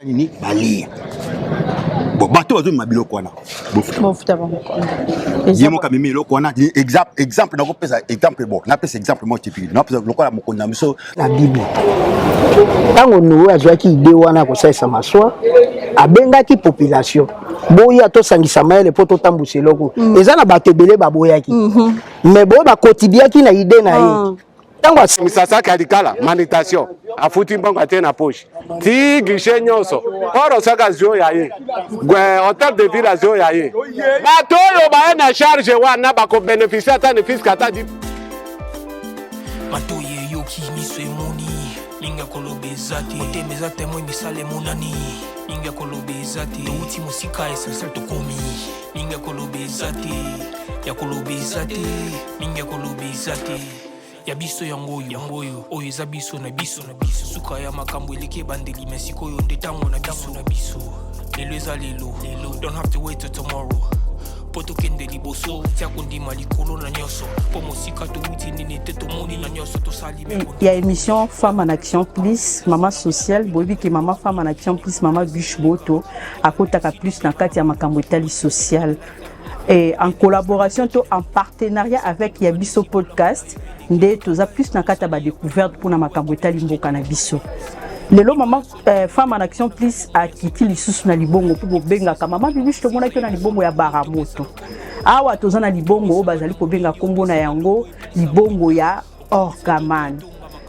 Ni balia. Bon, bateau azumi mabiloko wana. Bofuta ba mokonda. Yemo kamimi eloko wana exemple na ko pesa exemple bon. Na pesa exemple mo tipi. Na pesa lokola mokonda miso la Bible. Tango Noé azwaki idée wana ko sesa maswa, abengaki population. Boya to sangisa mayele poto tambuse eloko. Eza na bato ebele baboyaki. Mais boya ba kotibiaki na idée na ye. Tango misasa kadikala meditation afuti mbongo ate na poche ti gishe nyonso oro saka zio yaye gwe hotel de ville zio yaye bato yo ba na charge wana ba ko bénéficier ata ne fisc ata di matoye yoki miso emoni ninga kolobezati otemezate mo misale monani ninga kolobezati uti musika essentiel to komi ninga kolobezati ya kolobezati ninga kolobezati ya biso yangoyo oyo eza biso na biso suka ya makambo eleke bandeli mesiko yo ndetango na biso lelo eza lelo don't have to wait till tomorrow poto kende liboso tia kondima likolo na nyoso po mosika to wuti nini te to moni na nyoso to sali me il y a émission Femme en Action Plus Maman Sociale bobi ke Maman Femme en Action Plus Maman Bush Boto akotaka plus na kati ya makambo etali social et en collaboration to en partenariat avec Yabiso Podcast nde toza plus na kata ba découverte pour na makambo etali mboka na biso lelo Maman Femme en Action Plus a kiti lisusu na libongo pour benga ka Maman Bibish to mona ki na libongo ya Baramoto awa toza na libongo bazali ko benga kombo na yango libongo ya Orgaman.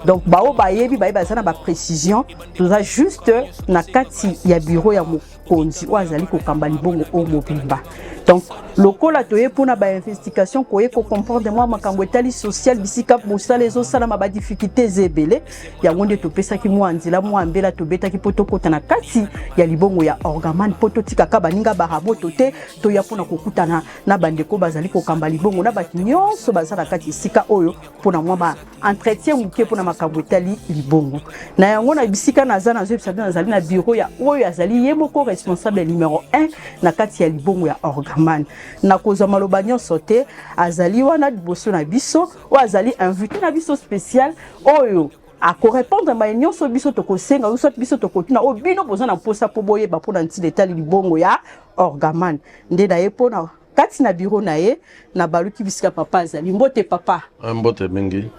Donc bao bayebi bazana ba précision toza juste na kati ya bureau ya mokonzi wazali ko kamba libongo o mobimba. Donc lokola toye pona ba investigation koye ko comprendre moi makambo etali social bisika mosala ezo sala ma ba difficulté zebele ya ngonde to pesa ki mo anzila mo ambela to beta ki poto kota na kati ya libongo ya Orgaman poto tika ka baninga baraboto te to ya pona kokutana na bandeko bazali ko kamba libongo na ba nyonso bazala kati sika oyo pona moi ba entretien muke pona makambo etali libongo na yango na bisika na zana zo bisaka na zali na bureau ya oyo azali yemoko responsable numéro 1 na kati ya libongo ya Orgaman na koza maloba nyonso te azali wana liboso na biso o azali invité na biso spécial oyo a correspondre ma nyonso biso to kosenga ou soit biso to kotuna o bino boza na posa po boye ba pona nti detali libongo ya Orgaman nde na ye pona kati na bureau na ye na baluki bisika papa azali mbote papa mbote mingi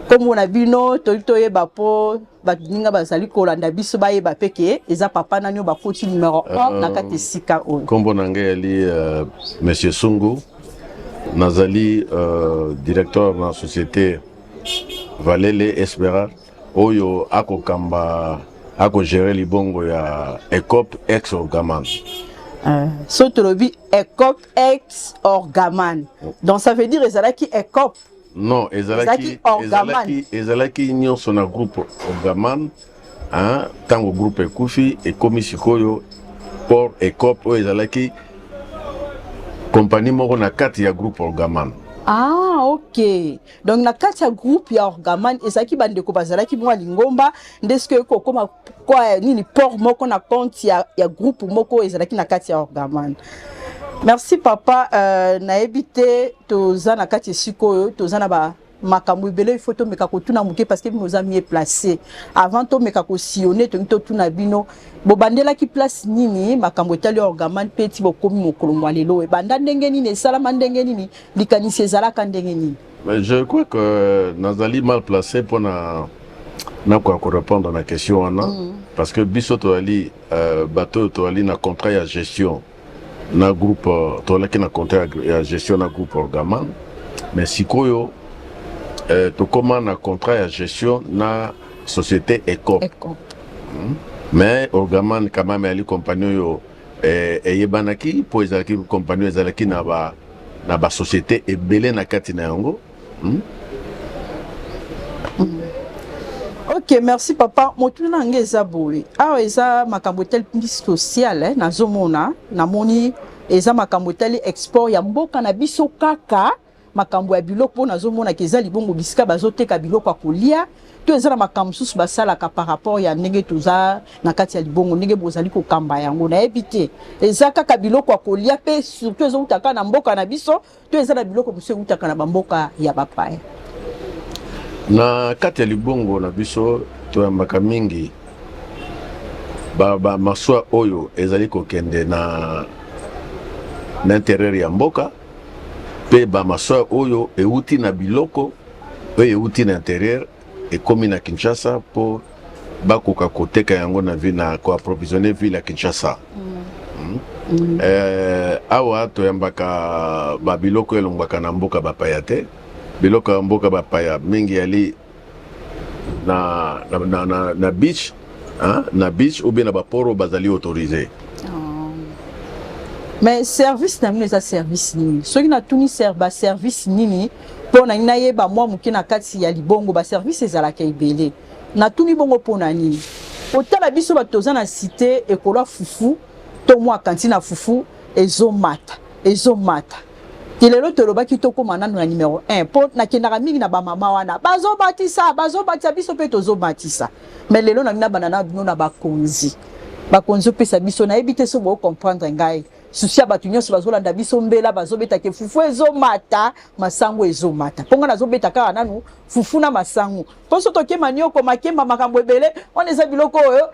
comme na bino toye ba po ba ninga bazali kolanda biso ba yeba peke eza papa nanyo ba koti numéro 1 na kati sika o kombo nange ali monsieur Sungu nazali directeur na société Valele Espera oyo akokamba ako gérer libongo ya ECOP ex Orgaman. So tolobi ECOP ex Orgaman. Donc ça veut dire ezalaki ECOP. Non, ezalaki nyonso na groupe Orgaman, hein, tango groupe ekufi et komi sikoyo pour ECOP o ezalaki compagnie moko na kati ya groupe Orgaman. Ah, ok. Donc na kati ya groupe ya Orgaman ezalaki bandeko bazalaki mwa lingomba ndeske ko koma kwa nini port moko na compte ya groupe moko ezalaki na kati ya Orgaman. Merci papa na ebité toza na kati sikoyo toza na ba makambo ebele photo meka ko tuna muke parce que nous a mieux placé avant to meka ko sillonner to tuna bino bo bandela ki place nini makambo etali Orgaman peti bo komi mokolomwa lelo e banda ndenge nini salama ndenge nini likanisi ezalaka ndenge nini. Mais je crois que nazali mal placé pour na quoi répondre à la question wana parce que biso to ali bateau to ali na contrat ya gestion na groupe tolaki na contrat ya gestion na groupe Orgaman mais sikoyo to koma na contrat ya gestion na société ECOP. Mais Orgaman quand même ali compagnie yo yebanaki po ezalaki compagnie ezalaki na ba société ebele na kati na yango. Ok, merci papa. Motuna nge eza boye. Awa eza makambo tel social na zomona na moni eza makambo tel export ya mboka na biso kaka makambo ya biloko pona zomona ke eza libongo bisika bazoteka biloko ya kolia to eza na makambo susu basalaka par rapport ya ndenge toza na kati ya libongo ndenge bozali kokamba yango na ebite eza kaka biloko ya kolia pe surtout eza utaka na mboka na biso to eza na biloko biso utaka na bamboka ya bapaya. Na kati ya libongo na biso to ya maka mingi ba maswa oyo ezali kokende na intérieur ya mboka pe ba maswa oyo euti na biloko oyo euti na intérieur ekomi na Kinshasa po bakoka koteka yango na ville na koapprovisionner ville ya Kinshasa. Awa toyambaka ba biloko elongwaka na mboka bapaya te, biloko ya mboka bapaya mingi yali na beach, hein, na beach ou bien na baporo bazali autorisé. Mais service na mino service nini soki na tuni service nini pona ina yeba mwa muke na kati ya libongo ba service ezalaka ebele na tuni bongo pona nini otala biso batoza na cité ekola fufu to mwa kantina fufu ezomata kilelo tolobaki tokoma nanu na numéro 1 po na kendaka mingi na ba mama wana bazobatisa biso pe tozobatisa mais lelo na mina banana bino na bakonzi pesa biso na ebite so bo comprendre ngai susia batu nyonso bazolanda biso mbela bazobeta ke fufu ezomata masango ezomata ponga nazobeta kaka nanu fufu na masango poso toke manioko makemba makambo ebele on eza biloko oyo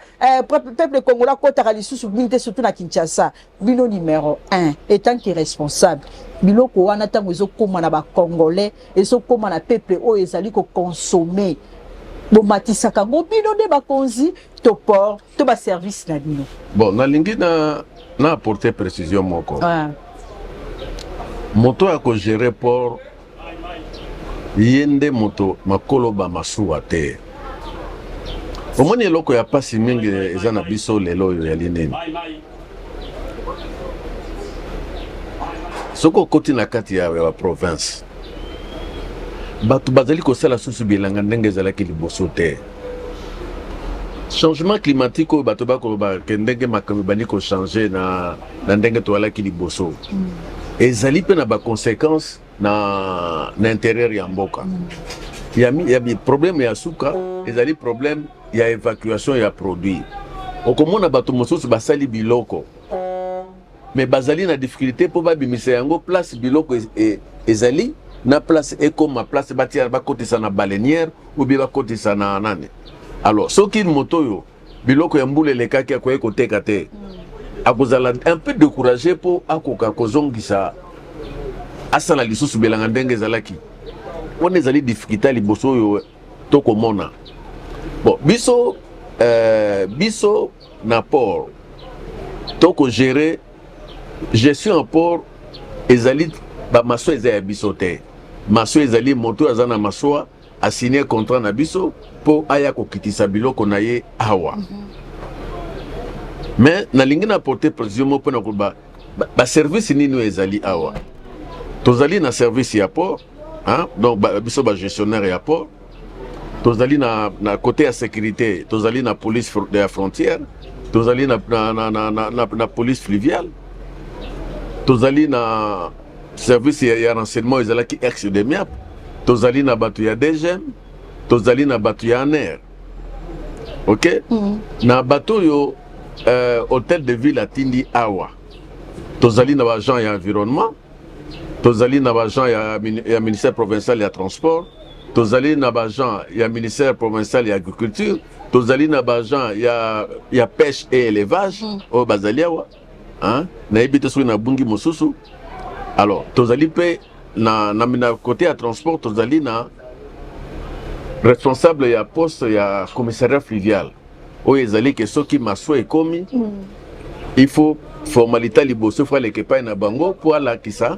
peuple congolais kotaka lisusu binte surtout na Kinshasa bino numéro 1 étant que responsable biloko wana tango ezokoma na ba congolais ezokoma na peuple oyo ezali ko consommer bomatisa kango bino de bakonzi to port to ba service na bino. Bon nalingi na apporter précision moko. Moto ya ko gérer port yende moto makolo ba masuwa te. Omoni eloko ya pasi mingi eza na biso lelo yo ya linene. Soko koti na kati ya province. Batu bazali kosala susu bilanga ndenge ezalaki liboso te. Changement climatique au bato bakoloba ke ndenge makambo bani ko changer na ndenge toalaki liboso. Ezali pe na ba conséquences na intérieur ya mboka. Ya problème ya suka, ezali problème ya évacuation ya produit. Okomona bato mosusu basali biloko. Mais bazali na difficulté po babimisa yango place biloko ezali na place eko ma place batia ba kotisa na baleinière ou bien ba kotisa na nani. Alors soki moto yo biloko ya mbule lekaki akoye koteka te akozala un peu découragé po akoka kozongisa asala lisusu belanga ndenge ezalaki on ezali difficulté liboso yo tokomona bon biso na port toko gérer gestion en port ezali ba maso ezali biso te maso ezali moto azana maso a signé contrat na biso po aya kokitisa biloko na ye awa. Mais nalingi na porter précision mo pona ko ba service nini ezali awa. Tozali na service ya port, hein, donc biso ba gestionnaire ya port. Tozali na côté ya sécurité, tozali na police de la frontière, tozali na police fluviale. Tozali na service ya renseignement ezalaki ex de miap. Tozali na batu ya DGM, tozali na batu ya ANER. OK? Na batu yo hôtel de ville atindi awa. Tozali na agent ya environnement, tozali na agent ya ministère provincial ya transport, tozali na agent ya ministère provincial ya agriculture, tozali na agent ya pêche et élevage o bazali awa. Hein? Na ebite so na bungi mosusu. Alors, tozali pe na côté à transport tozali na responsable ya poste ya commissariat fluvial oyo ezali ke soki maso ekomi il faut formalité liboso fa le kepa na bango po ala kisa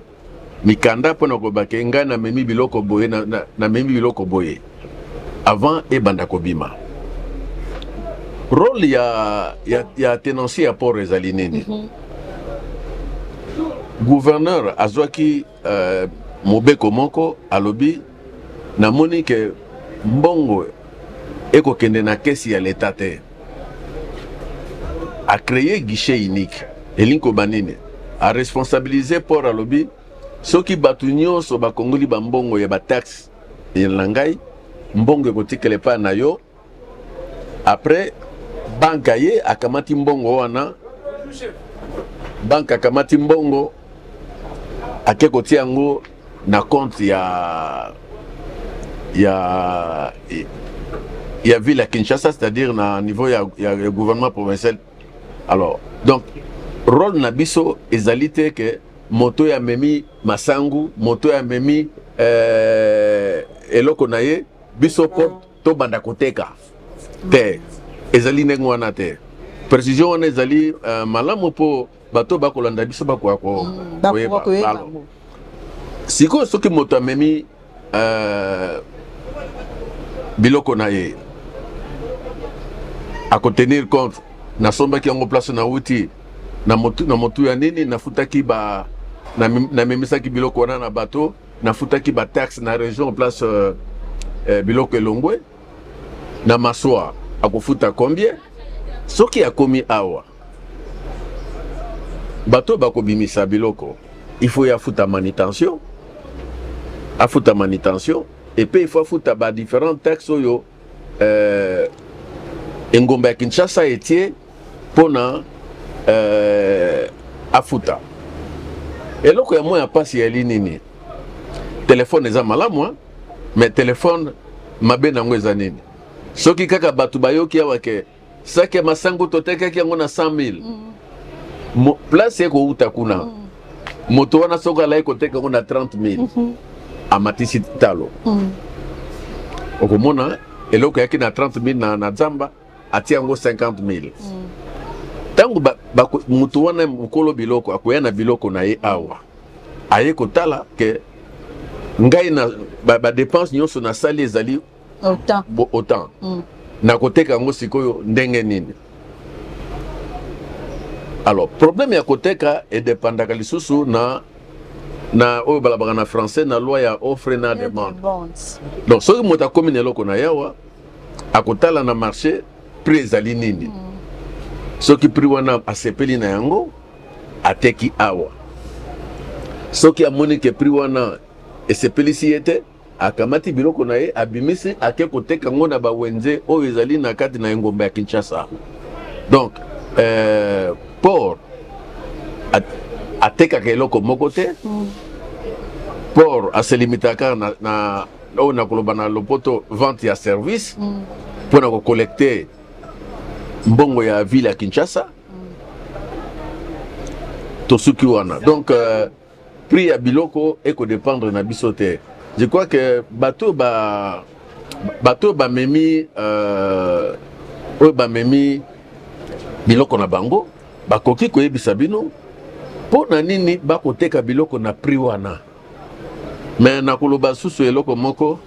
mikanda pona ko bakenga na memi biloko boye na memi biloko boye avant e banda kobima rôle ya tenancier ya port ezali nini gouverneur azwaki mobeko moko alobi namoni ke mbongo eko kende na kesi ya l'état te a créé guichet unique elinko banine a responsabiliser port alobi soki batu nyonso bakongoli ba mbongo ya ba taxe elangai mbongo ekotikele pa na yo après banka ye akamati mbongo wana banka akamati mbongo akeko tiango na compte ya ville à Kinshasa, c'est-à-dire na niveau ya gouvernement provincial Alors, donc, rôle na biso ezalité que moto ya memi masangu, moto ya memi eloko na ye, biso ko to banda koteka. Te, ezali nengwana te. Précision wana ezali malamu po bato bakolanda biso bakwako. Siko soki moto ya memi biloko na ye, ako tenir compte na somba ki yango place na uti na motu ya nini na futaki ba na memisaki biloko wana na bato na futaki ba taxe na région place biloko elongwe na maswa akofuta combien soki akomi awa bato bakobimisa biloko il faut ya futa manutention et puis il faut futa ba différentes taxes oyo engomba ya Kinshasa etie pona afuta eloko ya moya pasi ya nini telefone eza malamu mais telefone mabe nango eza nini soki kaka batu bayoki awa ke sake masango totekaki yango na 100 000 place eko uta kuna moto wana soko ala ekoteka yango na 30 000 amatisi talo okomona eloko yaki na 30 000 na zamba ati yango 50 000 tangu mutu wana mukolo biloko akoya na biloko na ye awa aye kotala ke ngai na ba dépense nyonso na sali ezali autant na koteka yango sikoyo ndenge nini. Alors problème ya koteka edependaka lisusu na oyo balabaka na français na loi ya offre na demande. Donc soki moto akomi na eloko na yawa akotala na marché prix ezali nini soki prix wana asepeli na yango ateki awa soki amoni ke prix wana esepelisi yete akamati biloko na ye abimisi ake koteka ngo na bawenze oyo ezali na kati na engomba ya Kinshasa. Donc port atekaka eloko moko te port aselimitaka na oyo nakoloba na lopoto vente ya service mpona kocollecte mbongo ya ville ya Kinshasa tosuki wana. Donc prix ya biloko eko dépendre na biso te. Je crois que bateau bamemi oyo bamemi biloko na bango bakoki koyebisa bino mpo na nini bakoteka biloko na prix wana. Mais nakoloba susu eloko moko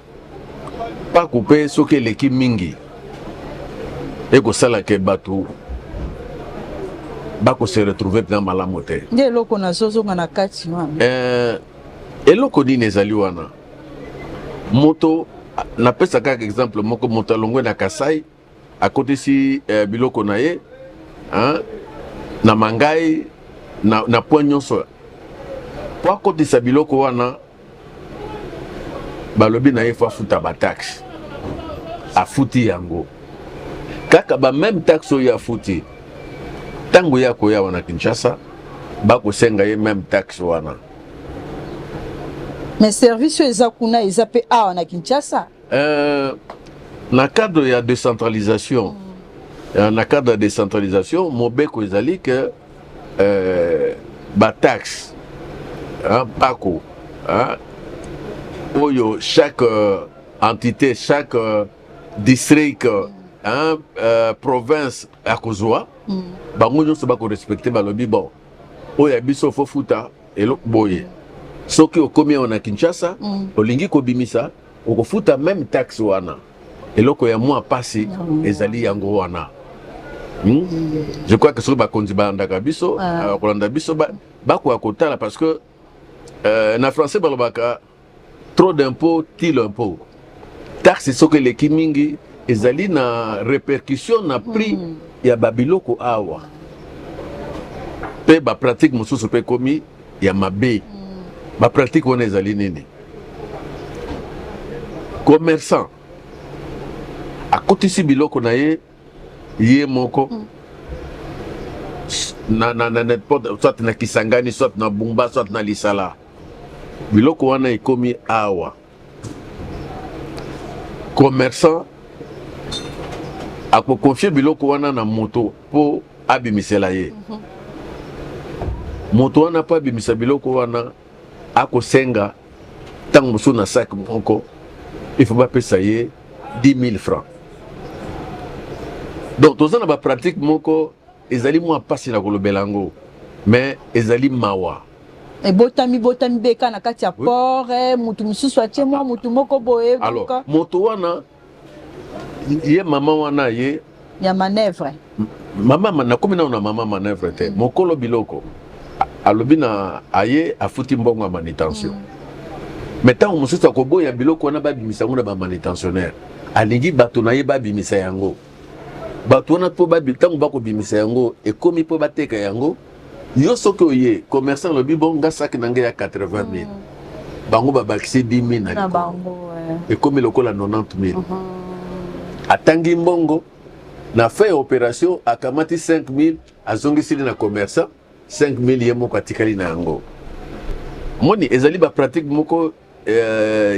bakupe soki eleki mingi ekosala ke bato bakose retrouver na malamu te. Nde eloko nazozonga na kati wana eloko nini ezali wana moto napesa kaka exemple moko moto alongwe na Kasai akotisi biloko na ye na Mangai na point nyonso po akotisa biloko wana balobi na ye fo afuta bataxe afuti yango kaka ba même taxe oyo afuti tango ya koya wana Kinshasa bakosenga ye même taxe wana. Mais service eza kuna eza pe awa na Kinshasa na cadre ya décentralisation na cadre de décentralisation mobeko ezali que ba taxe bako oyo chaque entité chaque district province akozwa bango nyonso bako respecter balobi bon oyo biso fo futa elo boye soki okomi na Kinshasa olingi kobimisa okofuta même taxe wana eloko ya mwa pasi ezali yango wana. Je crois que soki bakonzi bandaka biso kolanda biso bako akotala parce que na français balobaka trop d'impôts tue l'impôt. Taxe soki eleki mingi ezali na répercussion na prix ya babiloko awa pe ba pratique mosusu pe komi ya mabe ba pratique wana ezali nini commerçant akotisi biloko na ye moko na soit na Kisangani soit na Bumba soit na Lisala biloko wana ekomi awa commerçant ako confier biloko wana na moto po abimisela ye moto wana po abimisa biloko wana akosenga ntango mosusu na sac moko il faut bapesa ye 10 000 francs. Donc toza na bapratique moko ezali mwa mpasi na kolobela yango mais ezali mawa botami beka na kati ya port mutu mosusu atie mwa mutu moko boye. Alors moto wana ye mama wana ye ya manœuvre mama nakomi na mama manœuvre te mokolo biloko alobi na aye afuti mbongo ya manutention mais ntango mosusu akoboya biloko wana babimisa yango na bamanutentionnaire alingi bato na ye babimisa yango bato wana mpo ntango bakobimisa yango ekomi mpo bateka yango yo soki oye commerçant alobi bon nga saki na ngai ya 80 000 bango babakisi 10 000 na likolo ekomi lokola 90 000 atangi mbongo na fin ya opération akamati 5 000 azongisili na commerçant 5 000 ye moko atikali na yango moni ezali bapratique moko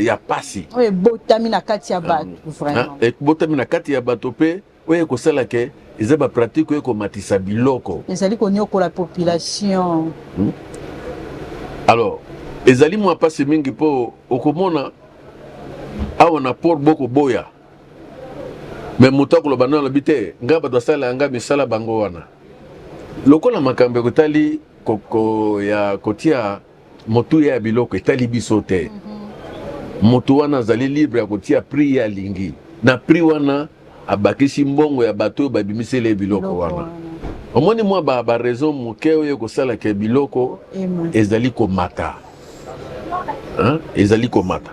ya pasi botami na kati ya bato vraiment botami na kati ya bato mpe oyo ekosala ke eza bapratique oyo ekomatisa biloko ezali konyokola population. Alors ezali mwa pasi mingi mpo okomona awa na port boko boya me moto akoloba na alobi te nga bato asala yanga misala bango wana lokola makambo ekotali ya kotia motu ya biloko etali biso te moto wana azali libre ya kotia prix ya lingi na prix wana abakisi mbongo ya bato oyo babimisele biloko wana omoni mwa baraison moke oyo ekosala ke biloko ezali komata ezali komata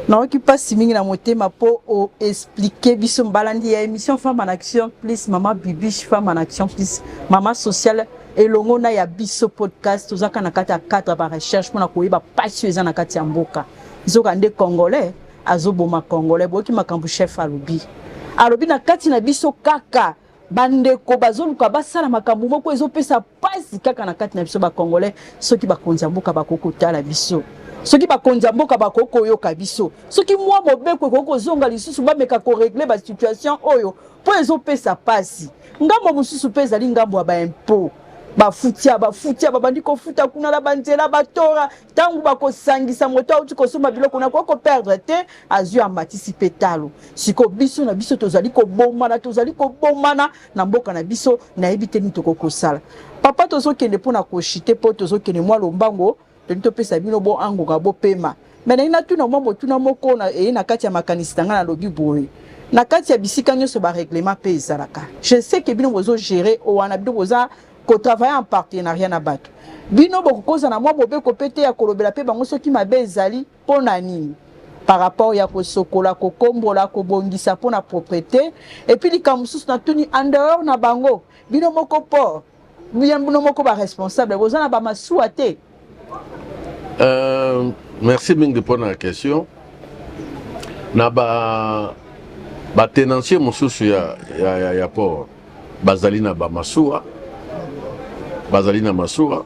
naoki mpasi mingi na motema mpo oexplike biso mbalandi ya émission Femme en Action plus mama Bibiche Femme en Action plus mama sociale elongo na ya biso podcast tozaka na kati ya cadre ba recherche mpona koyeba pasi eza na kati ya mboka zoka nde congolais azoboma congolais boki makambo chef alobi na kati na biso kaka bandeko bazoluka basala makambo moko ezopesa pasi kaka na kati na biso ba congolais soki bakonzi ya mboka bakokotala biso soki bakonzi ya mboka bakokoyoka biso soki mwa mobeko ekokozonga lisusu bameka koregle basituation oyo mpo ezopesa pasi ngambo mosusu mpe ezali ngambo ya baimpo bafutia babandi kofuta kuna la banzela batora ntango bakosangisa moto auti kosomba biloko na kokoperdre te azwi amatisi mpe talo siko biso na biso tozali kobomana na mboka na biso nayebi te nini tokokosala papa tozokende mpo na koshite mpo tozokende mwa lombango topesa bino bo angoka bopema me na ina tuna mwa motuna moko na kati ya makanisi na nga nalobi boye na kati ya bisika nyonso bareglement mpe ezalaka je sais ke bino bozogere owana bino boza kotravaille en partenariat na bato bino bokokoza na mwa mobeko mpe te ya kolobela mpe bango soki mabe ezali mpo na nini par rapport ya kosokola kokombola kobongisa mpo na propriété epuis likambo mosusu na tuni en dehors na bango bino moko port bino moko baresponsable boza na bamasuwa te. Merci mingi pour la question. Na ba tenancier mosusu ya port bazali na masuwa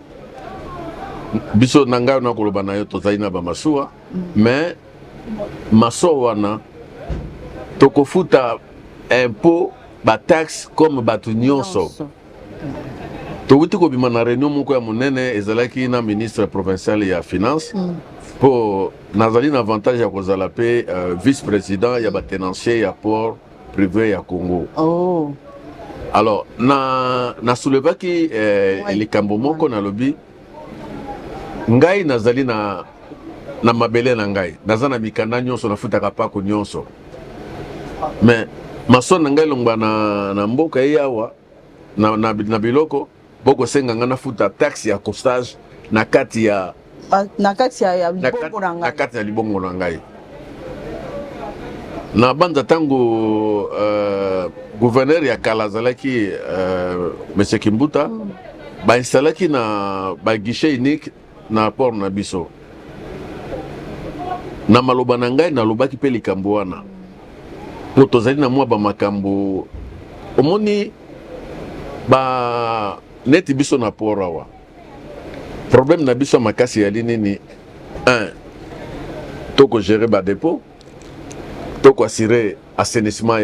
biso nanga na koloba na yo tozali na masuwa mais maso wana tokofuta impôt ba taxe comme batu nyonso. Towuti kobima na réunion moko ya monene ezalaki na ministre provincial ya finance pour nazali na avantage ya kozala pe vice-président ya batenancier ya port privé ya Congo. Alors na soulevaki likambo moko na lobi ngai nazali na mabele na ngai naza na mikanda nyonso nafutaka pako nyonso mais maso na ngai longba na mboka yawa na biloko boko senga ngana futa taxe ya costage na kati ya libongo na ngai na banda tango gouverneur ya Kalazalaki monsieur Kimbuta ba installaki na ba guichet unique na port na biso na maloba na ngai na lobaki pe likambo wana po tozali na mwa ba makambo omoni ba neti biso na port awa problème na biso makasi ya nini toko gérer ba dépôt toko assurer assainissement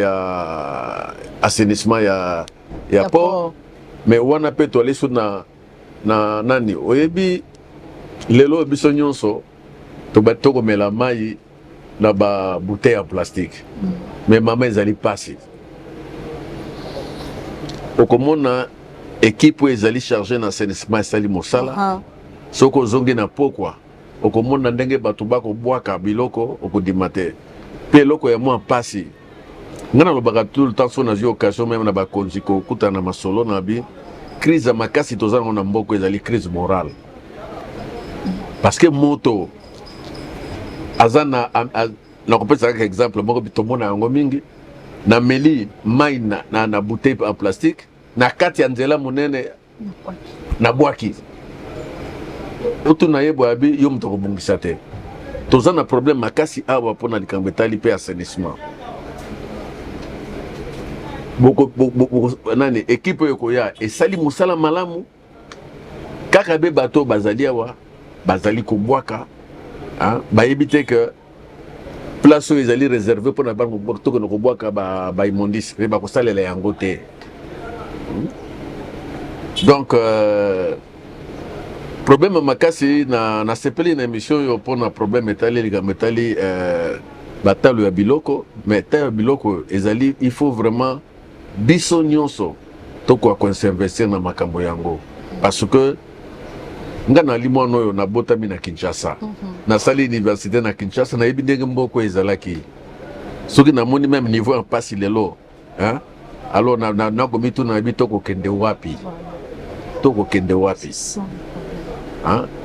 ya port mais wana pe to aller sur na nani oyebi lelo biso nyonso to bato ko mela mai na ba bouteille en plastique mais mama ezali passé okomona équipe ezali chargé na assainissement esali mosala soko zongi na pokwa okomona ndenge bato bako bwaka biloko okodima te pe eloko ya mwa pasi ngana lobaka tout le temps so na occasion même na bakonzi kokuta na masolo na bi crise ya makasi tozala na mboko ezali crise morale parce que moto azana na kopesa kaka exemple moko bitomona yango mingi na meli mai na bouteille en plastique na kati ya nzela monene na bwaki otu na yebo abi yo mto kobungisa te toza na problème makasi awa pona likambo etali pe assainissement nani équipe yokoya esali musala malamu kaka be bato bazali awa bazali kobwaka bayebi te que place oyo ezali réservé mpona bango tokende kobwaka baimondisi pe bakosalela yango te donc problème makasi na sepeli na émission oyo mpona problème etali likambo etali batalo ya biloko mais talo ya biloko ezali il faut vraiment biso nyonso tokoka koinvestir na makambo yango parce que nga na limwana oyo nabotami na Kinshasa nasali université na Kinshasa nayebi ndenge mboko ezalaki soki namoni même niveau ya mpasi lelo alors nakomitu nayebi tokokende wapi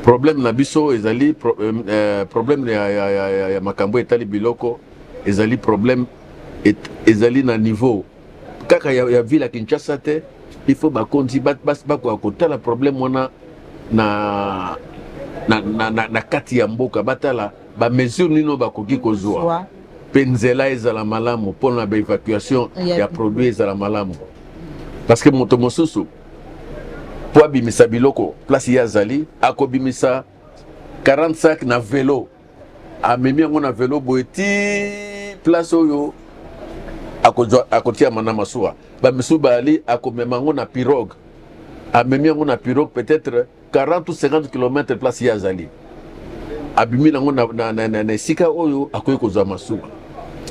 problème na biso ezali problème ya makambo etali biloko ezali problème ezali na niveau kaka ya ville ya Kinshasa te il faut bakonzi bakoka kotala problème wana na kati ya mboka batala ba mesure nino bakoki kozwa pe nzela ezala malamu mpona ba évacuation ya produit ezala malamu parce que moto mosusu po abimisa biloko place ya zali akobimisa 45 na vélo amemi yango na vélo boye ti place oyo akotia mana masuwa bamisu bali akomema yango na pirogue amemi yango na pirogue peut-être 40 ou 50 km place ya zali abimi nango na esika oyo akoki kozwa masuwa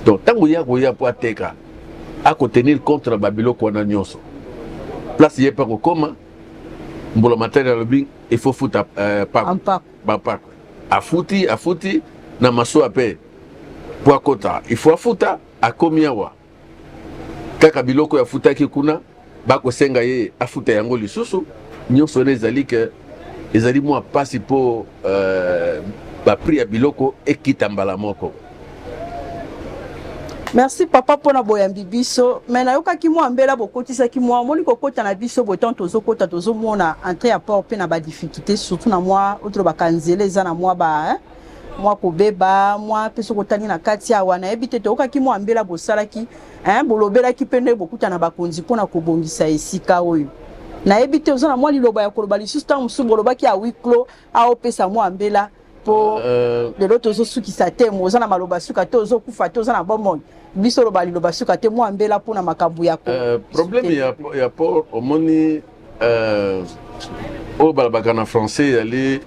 donc ntango ya koya po ateka akotenir contre babiloko wana nyonso place ye mpe kokoma mbula materi alobi il faut futa bapak afuti na masuwa mpe po akota il faut afuta akomi awa kaka biloko yafutaki kuna bakosenga ye afuta yango lisusu nyonso wana ezali ke ezali mwa pasi mpo bapri ya biloko ekita mbala moko. Merci papa pona boyambi biso mais nayokaki mwa mbela bokotisaki mwa moni kokota na biso botan tozokota tozomona entrée ya port pe na ba difficulté surtout na mwa autre bakanzele eza na mwa mwa kobeba mwa peso kotani na kati ya wana ebite tokaki mwa mbela bosalaki bolobelaki pende bokuta na bakonzi pona kobongisa esika oyo na ebite ozana mwa liloba ya koloba lisusu tango mosusu bolobaki a wiklo aopesa mwa mbela po lelo tozosukisa te ozana maloba suka te ozokufa te ozana bomoi biso loba liloba suka te mwa mbela pona makambo ya problème ya port omoni oyo balobaka na français ezali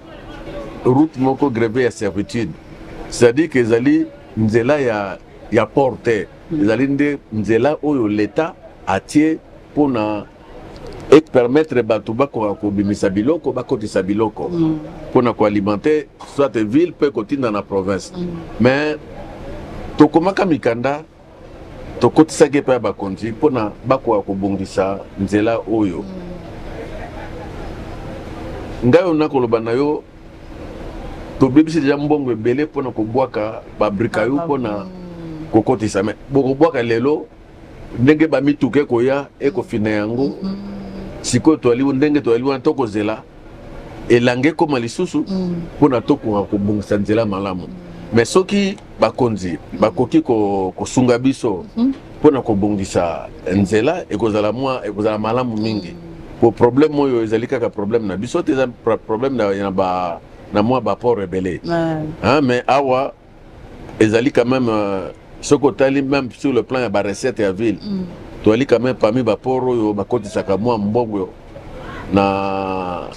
route moko grevée ya servitude c'est-à-dire que ezali nzela ya port te ezali nde nzela oyo l'état atie mpona permettre bato bakoka kobimisa biloko bakotisa biloko mpona koalimenter soit ville mpe kotinda na province mais tokomaka mikanda tokotisaki mpe ya bakonzi mpona bakoka kobongisa nzela oyo ngai oyo nakoloba na yo tobebisi deja mbongo ebele mpona kobwaka babrika yo mpona kokotisa me bokobwaka lelo ndenge bamituke koya ekofina yango sikoyo toali ndenge toali wana tokozela elange koma lisusu mpona tokoka kobongisa nzela malamu mais soki bakonzi bakoki kosunga biso mpona kobongisa nzela ekozala malamu mingi po problème oyo ezali kaka problème na biso te eza problème na mwa baport ebele mais awa ezali quand même Ce côté même sur le plan de la recette à ville. Tu as quand même parmi les ports, ma côte Sakamoa, Mbongo, na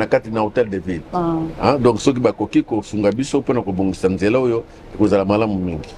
kati na hôtel de ville. Donc ceux qui bakoki ko sunga biso pona ko bongisa nzela oyo kozala malamu mingi.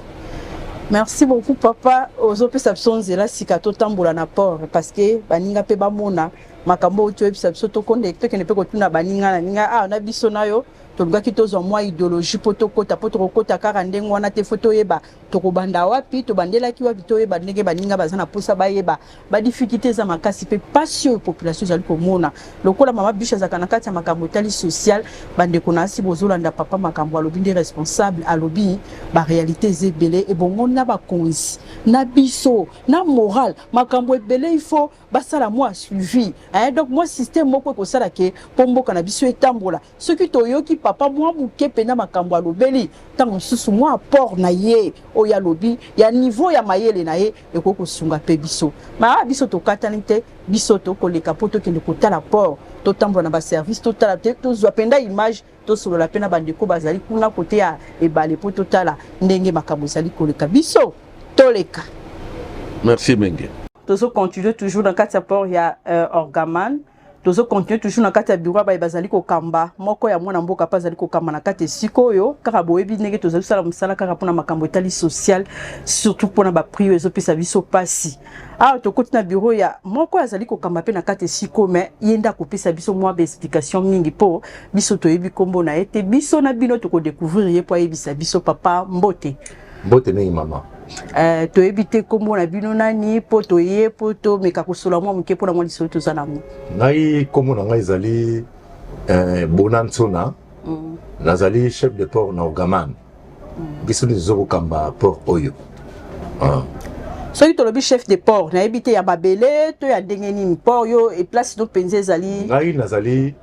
Merci beaucoup papa. Ozope sapson zela sikato tambola na port parce que baninga pe bamona makambo oto episode to konde to kene pe ko tuna baninga na ninga na biso nayo to lugaki to zo mwa idéologie poto kota kaka ndengo wana te photo yeba to ko banda wapi to bandela ki wapi to yeba ndenge baninga bazana posa bayeba ba difficulté za makasi pe passion population zali ko mona lokola mama bicha za kanakati ya makambo tali social bande kona si bozolanda papa makambo alobi ndi responsable alobi ba réalité zebele e bongo na ba konzi na biso na moral makambo ebele il faut basala moi suivi donc moi système moko ko sala ke pombo kana biso etambola ce qui to yoki papa moi muke pena makambo alobeli tango susu moi apport na ye o ya lobi ya niveau ya mayele na ye e ko sunga pe biso ma biso to katani te biso to koleka poto ke ko tala port to tambola na ba service to tala te to zwa penda image to solo la pena bandeko bazali kuna kote ya ebale poto tala ndenge makambo zali koleka biso toleka. Merci Mengue. Tozo continue toujours dans quatre port ya Orgaman. Tozo continue toujours dans quatre bureau ba bazali ko kamba moko ya mwana mboka pa zali ko kamba na kate sikoyo kaka boyebi ndenge tozo sala musala kaka pona makambo etali social surtout pona ba priyo ezo pesa biso pasi. To côté na bureau ya moko azali ko kamba pe na kate siko mais yenda ko pesa biso mwa ba explication mingi po biso to yebi kombo na ete biso na bino to ko découvrir ye po yebisa biso papa mbote. Mbote ne mama. To ebite kombo na bino nani poto ye poto meka kosola mwa muke pona mwa lisolo tozana mo ngai kombo na ngai ezali Bonansona nazali chef de port na Orgaman biso nizoko kamba port oyo soki tolobi chef de port na ebite ya babele to ya ndenge nini port yo e place no penze ezali ngai nazali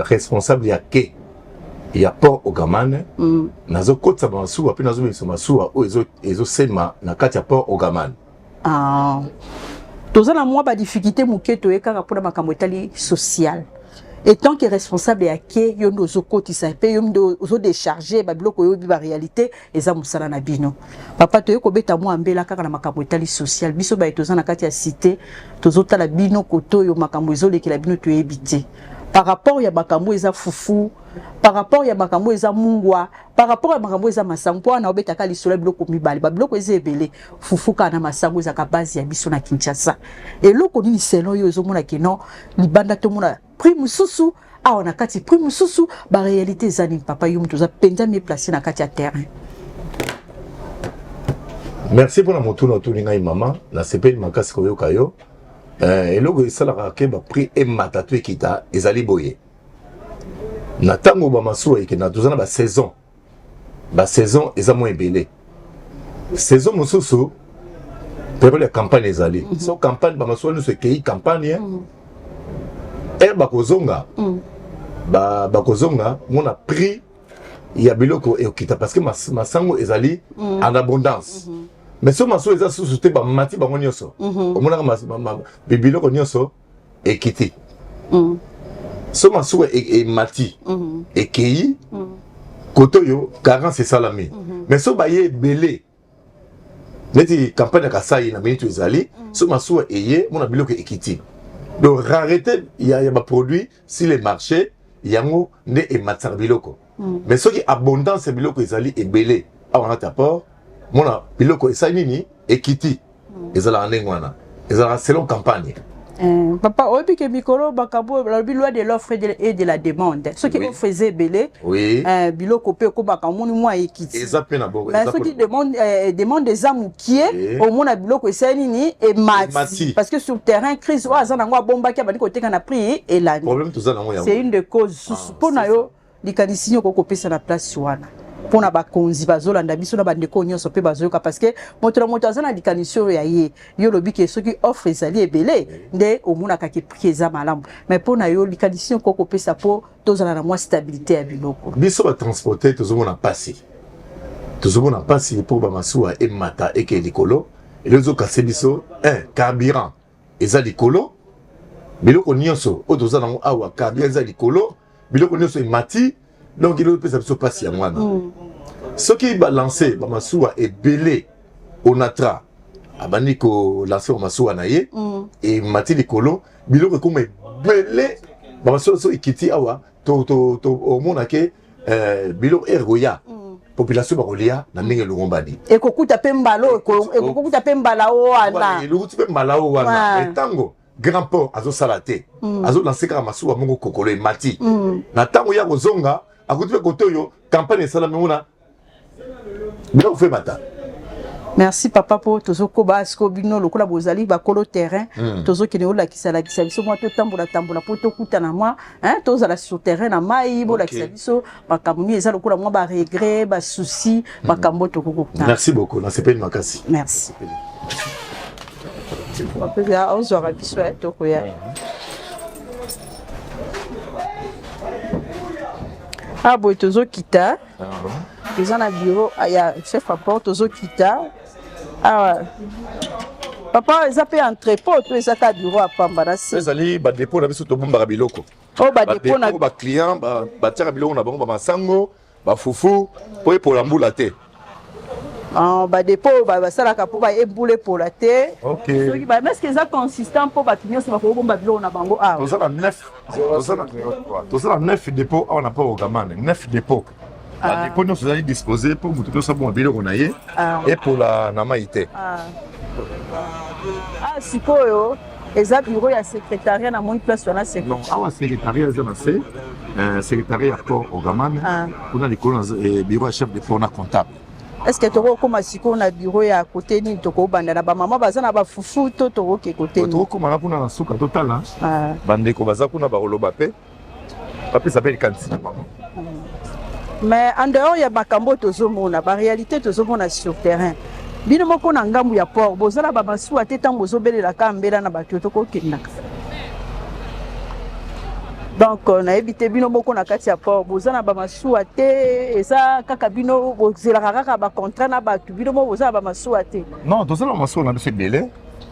responsable ya ke ya port Orgaman nazo kotsa masuwa pe nazo misa masuwa o ezo sema na kati ya port Orgaman tozana mwa ba difficulté muke to ekaka pona makambo etali social et tant que responsable ya ke yo ndo zo kotisa pe yo ndo zo décharger ba biloko yo bi ba réalité eza musala na bino papa to yeko beta mwa mbela kaka na makambo etali social biso ba tozana kati ya cité tozo tala bino koto yo makambo ezolekela bino to ebité par rapport ya makambo eza fufu par rapport ya makambo eza mungwa par rapport ya makambo eza masango na obetaka lisolo biloko mibale ba biloko eza ebele fufu kana masango eza ka base ya biso na Kinshasa eloko nini selo yo ezomona keno libanda to mona prime susu na kati prime susu ba réalité eza ni papa yo mtoza penza mi placer na kati ya terrain. Merci pour la motuna tuninga mama na sepeli makasi ko yoka yo eloko esalaka ke ba prix e matatu ekita ezali boye na tango ba masuwa eke na tozana ba saison eza mo ebele saison mosusu période ya campagne ezali so campagne ba masuwa no se kei campagne bakozonga bakozonga mona prix ya biloko ekita parce que masango ezali en abondance mais so maso eza susu te ba mati bango nyonso omona biloko nyonso ekiti so maso mati ekei koto yo carence salami mais so ba ye belé neti campagne ya kasai na minute ezali so maso eye mona biloko ekiti donc rareté ya ba produit si les marchés yango ne ematsar biloko mais so ki abondance biloko ezali ebelé awana tapor mona biloko esa nini ekiti ezala ndengwana ezala selon campagne papa obi ke mikolo bakabo la loi de l'offre et de la demande ce qui on faisait belé biloko pe ko bakamoni moi ekiti ezapena bo ce qui demande des amukie au mona biloko esa nini et mati parce que sur terrain crise o azana ngwa bomba ki abani ko teka na prix et la problème tozana ngo c'est une des causes pour na yo likanisinyo ko pesa na place wana pona ba konzi bazolanda biso na bandeko nyonso pe bazoyoka parce que moto azana dikanisio ya ye yo lobi ke soki offre ezali ebele nde omona ka ki prix eza malamu mais pona yo dikanisio ko pesa po tozala na mwa stabilité ya biloko biso ba transporter tozomona pasi pour ba masuwa e mata eke likolo elezo kase biso carburant eza likolo biloko nyonso o tozana ngo awa carburant eza likolo biloko nyonso e mati donc il peut ça passe ya mwana ce qui va lancer ba masuwa est belé onatra abani ko lancer ba masuwa na ye et matili kolo biloko comme belé ba masuwa so ikiti awa to au mona ke biloko ergoya population bakolia na ndenge longombani ekokuta pe mbalo ekokuta pe mbala o wana elukuti pe mbala o wana etango grand port azo salate azo lancer ka masuwa mongo kokolo emati na tango ya kozonga akuti pe koto yo campagne sala mona bien fait mata. Merci papa pour tozo koba sko bino lokola bozali ba kolo terrain tozo kene ola kisala biso moi to tambola pour to kutana moi hein toza la sur terrain na mai bo la biso makamuni eza lokola moi ba regret ba souci makambo to kokutana. Merci beaucoup na sepeli makasi. Merci. Papa ya on zora biso to koya. Ah bo tozo kita. Ils ont un bureau, il y a chef rapport, tozo kita. Ah papa, ils ont fait un entrepôt, ils ont un bureau à Pambarasi. Ils ont ba dépôt na biso to bomba biloko. Oh ba dépôt na ba client ba tira biloko na bango ba masango, ba fufu, pour la mbula te. Ah ba dépôt ba sala ka pour ba eboule pour la te. OK. Mais est-ce que ça consistant pour ba client c'est ba ko bomba biloko na bango ah. Toza na 9. Toza na 9 dépôt on n'a pas au gamane, 9 dépôts. Les dépôts nous allons disposer pour vous tout ça bon biloko na ye et pour la namaïté. Ah sikoyo eza bureau ya secrétariat na mon place sur la secrétariat. Non, awa secrétariat eza na se secrétariat port au gamane kuna likolo bureau ya chef de port na comptable. Est-ce que toko koma siko na bureau ya côté ni toko banda na ba mama baza na ba fufu to toko ke côté ni. Toko koma na kuna na suka total bandeko baza kuna ba oloba pe. Papi s'appelle Kanti. Mais en dehors il y a makambo tozomona ba réalité tozomona sur terrain. Bino moko na ngambu ya port bozala ba masuwa te tango zobelela ka mbela na bato toko kinaka. Donc on a évité bino moko na kati ya port bozala ba masuwa te eza kaka bino bozela kaka ba contrat na bato bino moko bozala ba masuwa te. Non, tozala masuwa na biso belé.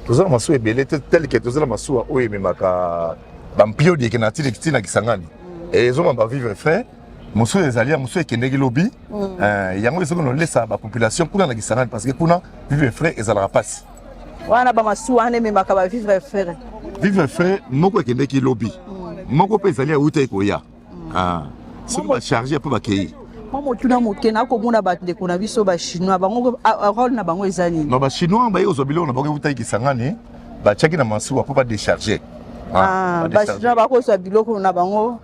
Tozala masuwa belé tel que tozala masuwa oyo memaka ba mpio de kenatili kitina kisangani. Et ils ont ba vivre frère. Monsieur les alliés, monsieur Kendegi lobby, yango ils ont laissé la population pour la Kisangani parce que kuna vivre frère et ça la passe. Wana ba masuwa ne memaka ba vivre frère. Vivre frère moko Kendegi lobby. Moko pe zali uta ikoya. C'est pas chargé pour ba kei. Momo tuna mokena ko mona ba de kuna biso ba chinois bango rôle na bango ezani. Non ba chinois ba yozo biloko na bango uta Kisangani ba chaki na masuwa pour pas décharger. Bashija bako so biloko na bango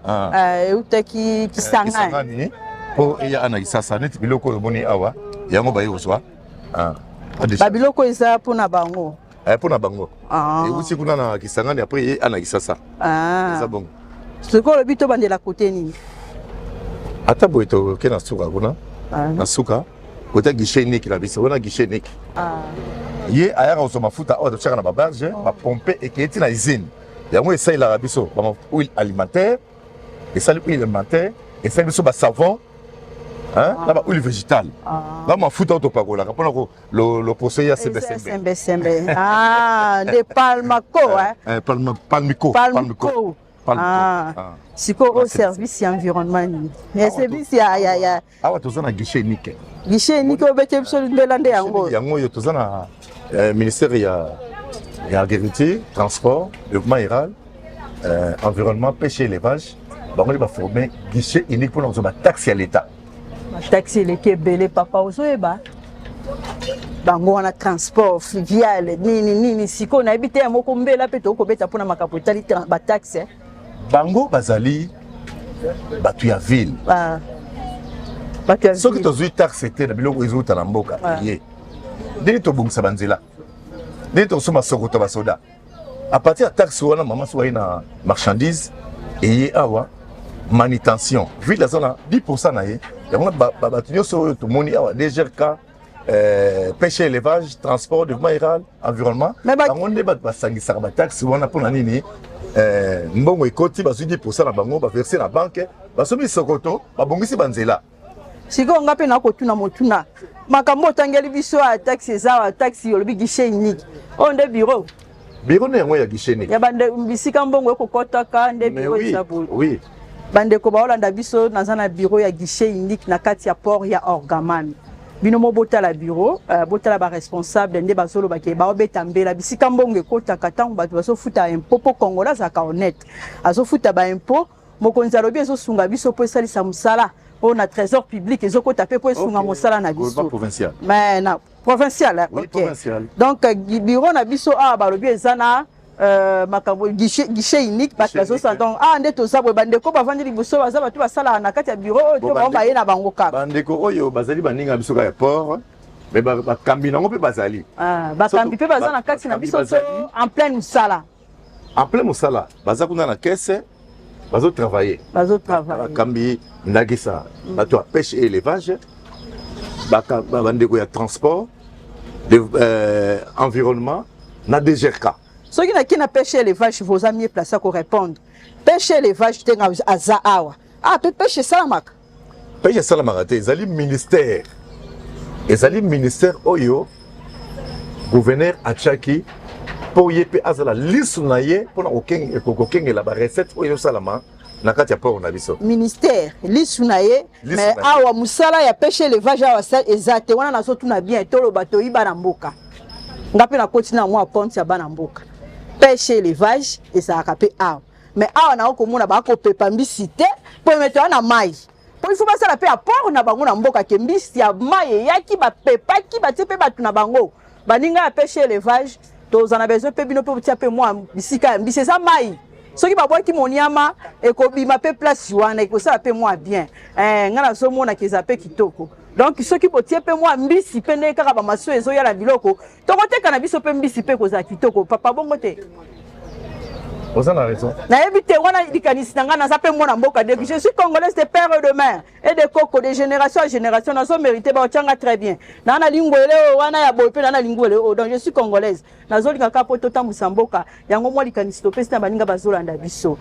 utaki Kisangani po ya ana isasa net biloko boni awa yango ba yozwa ba biloko eza pona bango pona bango et uti kuna na Kisangani après ana isasa eza bon ce ko le bito bandela côté ni ata boito ke na suka kuna na suka kota guichet unique la biso wana guichet unique ye aya ko so mafuta o to chaka na ba barge ba pomper et qui na usine. Il y a un essai là, huile alimentaire, et ça l'huile alimentaire, et ça le savon, hein, là huile végétale. Là ma fout auto pago là, quand le procès à CBCB. Ah, des palmaco hein. Palmico. C'est quoi au service et environnement? Mais service ya. Ah ouais, tous on a guichet unique. Guichet unique au bête absolument belande yango. Yango yo tous on a ministère il y a agriculture, transport, développement rural, environnement, pêche et élevage. On va former un guichet unique pour nous taxer à l'État. Taxer les Québécois, papa, vous savez pas. On a transport fluvial, ni si on habite à Mokombe, là, peut-être qu'on peut pour la capitalité, la taxe. Bango, Bazali, Batuya ville. Ce que tu as vu taxer, c'est le bilan où ils ont la mboka. Dès que tu as bon sabanzela. Dès que tu as soda. À partir de la taxe, maman soit une marchandise et awa manutention. Vu la zone 10% naïe, il y a tout le monde DGRK, pêche et élevage, transport, développement rural, environnement. Mais on débat de taxe, on a pour l'année. Mbongo ekoti bazu 10% na bango ba verser na banque ba somi sokoto ba bongisi banzela. Siko ngape na kotuna motuna. Makambo tangeli biso a taxe za taxe yo lobi guichet unique. Onde bureau. Bureau ne ngo ya guichet unique. Ya bande bisika mbongo ekokota ka nde bureau ça. Oui. bandeko baolanda biso naza na bureau ya guichet unique na kati ya port ya Orgaman bino mo botala bureau botala ba responsable nde bazolo bake baobeta mbela bisika mbongo ekotaka ntango bato bazofuta impôt po Congolais azalaka honnête azofuta ba impôt mokonzi alobi ezosunga biso po esalisa mosala oyo na trésor public ezokota mpe po esunga mosala na biso mais na provincial donc bureau na biso awa balobi eza na makambo guichet unique bato bazosala donc nde toza boye bandeko bavandi liboso baza bato basalaka na kati ya bureau oyo to bao baye na bango kaka bandeko oyo bazali baninga biso kaka ya port mais bakambi nango mpe bazali bakambi mpe baza na kati na biso to en plein mosala baza kuna na kese bazotravailler bakambi ndakisa bato ya pêche et élevage bandeko ya transport environnement na DGRK. Ceux qui na pêche élevage, vos amis placés pour répondre. Pêche élevage, tu as azawa. Pêche salamak. Pêche salamak, tu es ministère. Et ministère Oyo, gouverneur Achaki, pour y aller à la liste pour aucun la recette Oyo salama. Nakati port na biso. Ministère, liste mais awa musala ya pêche élevage awa ezate wana nazo tuna bien tolo bato iba na mboka. Ngape na continue moi ponte ya bana mboka. Pêche élevage et ça a capé awa. Mais awa na okomona ba ko pepa mbisi te po mettre na mai. Po il faut pas ça la paix à port na bango na mboka ke mbisi ya mai ya ki ba pepa ki ba tepe ba tuna bango. Baninga pêche élevage to za na besoin pe bino pe tia pe moi bisika mbisi za mai. Ceux qui baboki moniama et kobima pe place wana et que ça pe moi bien. Ngana so mona ke za pe kitoko. Donc ceux qui potie pe moi mbisi pe ne kaka ba maso ezo ya la biloko. To kote kana biso pe mbisi pe ko za kitoko papa bongo te. Vous en avez raison. Na éviter wana dikanisi nanga na sape mona mboka de je suis congolaise de père et de mère et de coco de génération en génération na so mérité ba tchanga très bien. Na na lingwele wana ya boy pe na lingwele donc je suis congolaise. Na zo lingaka po to tambusa mboka yango mwa dikanisi to pesa baninga bazolanda biso.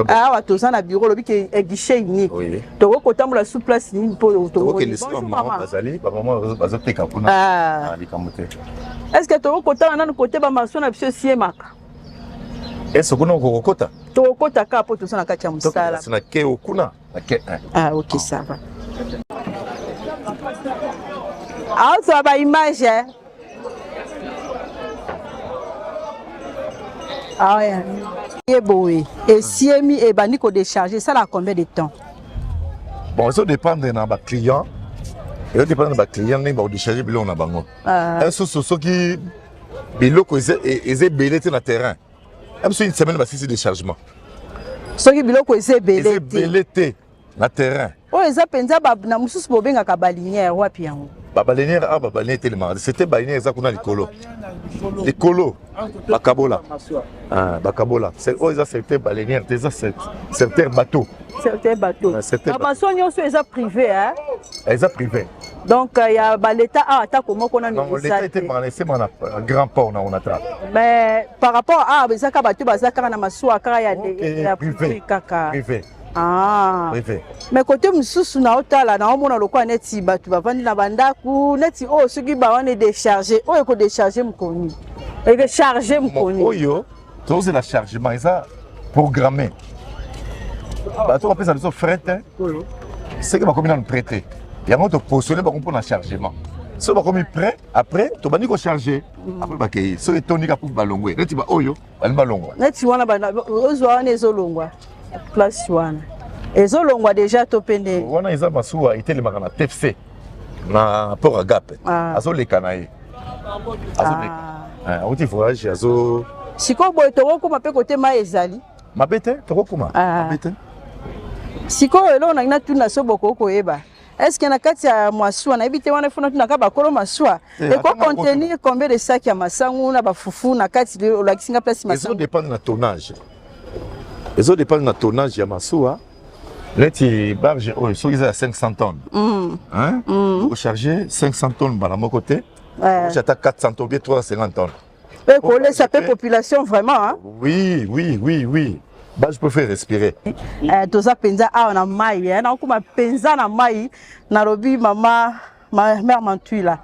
Awa toza na bureau lobi ke guichet unique. To ko tambula sous place ni po to. OK l'histoire maman bazali ba maman bazoteka kuna. Likamote. Est-ce que to ko tala na côté ba maso na biso siemaka? Est-ce que nous kokota? To kota ka po to sana kati ya musala. C'est na ke okuna, na ke. OK ça va. Ça va image. Ouais. Et boé. Et siemi et baniko décharger ça la combien de temps? Bon, ça dépend de nos clients. Et ça dépend de nos clients ni ba décharger bilo na bango. Ce qui biloko est belé sur le terrain. Même si une semaine, c'est des chargements. Ce qui est belé na terrain. Oh, ils appellent ça na mususu bobenga ka balinière wapi yango. Ba balinière tellement. C'était balinière ça kuna likolo. Likolo. Bakabola. Bakabola. C'est ils acceptent balinière, certains bateaux. Certains bateaux. La maçon yoso ils privé hein. Ils privé. Donc il y a l'état a attaque comment qu'on a mis ça. L'état était c'est mon grand port on attrape. Mais par rapport à bezaka bateau bazaka na masuwa kaka ya privé kaka. Privé. Privé. Mais côté mususu na otala na omona lokwa neti bato bavandi na bandaku neti o soki ba wana décharger oyo ko décharger mkoni. Et décharger mkoni. Oyo tous la chargement ça programmé. Bato on peut ça de fret. C'est que ba combien on prêter. Il y a un autre positionné pour le chargement. Si on est prêt, après, tu vas nous charger. Après, si on est tonique pour balongwe, tu vas oyo, on va balongwe. Tu vas on est zolongwa. Place wana. Et zolongwa déjà topende. On a isa masuwa était le magana TFC. Na port agape. Azo le kanaye. Azo le. On dit voyage azo. Siko boy to ko mape côté ma ezali. Mabete, to ko kuma. Mabete. Siko elo na tuna so boko ko eba. Est-ce qu'il y a kati ya maswa na ebite wana fona tuna ka bakolo maswa et quoi contenir combien de sacs ya masangu na ba fufu na kati de la kisinga place masangu. Ça dépend de tonnage. Ça dépend de tonnage ya maswa. Leti barge oh so ils a 500 tonnes. Hein? Vous charger 500 tonnes par mon côté. J'attaque 400 tonnes bien 350 tonnes. Et pour les saper population vraiment hein. Oui. Bah, je préfère respirer. Toza penza a na mai na kuma penza na mai na robi ma mère Mantui là.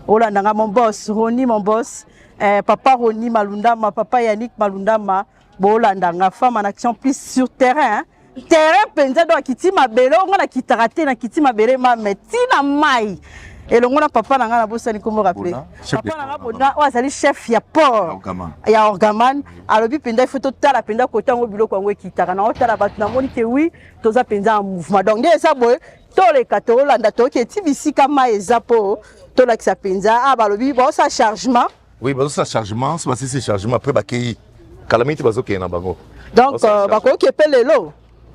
Ola ndanga mon boss, Roni mon boss, papa Roni Malundama, papa Yannick Malundama, bola ndanga femme en action plus sur terrain. terrain penza do akiti mabele on na kitarate na kiti mabele ma metina mai elongo na papa na nga na bosa ni kombo rappeler papa na nga bona azali chef ya port ya Orgaman alobi penda photo tala penda kota ngo biloko ngo kitaka na otala batu na moni ke oui toza penza en mouvement donc nde esa boye toleka tolanda toke ti bisika mai ezapo tolakisa penza balobi ba sa chargement oui ba sa chargement c'est parce que chargement après ba kei calamité bazo ke na bango donc ba ko ke pelelo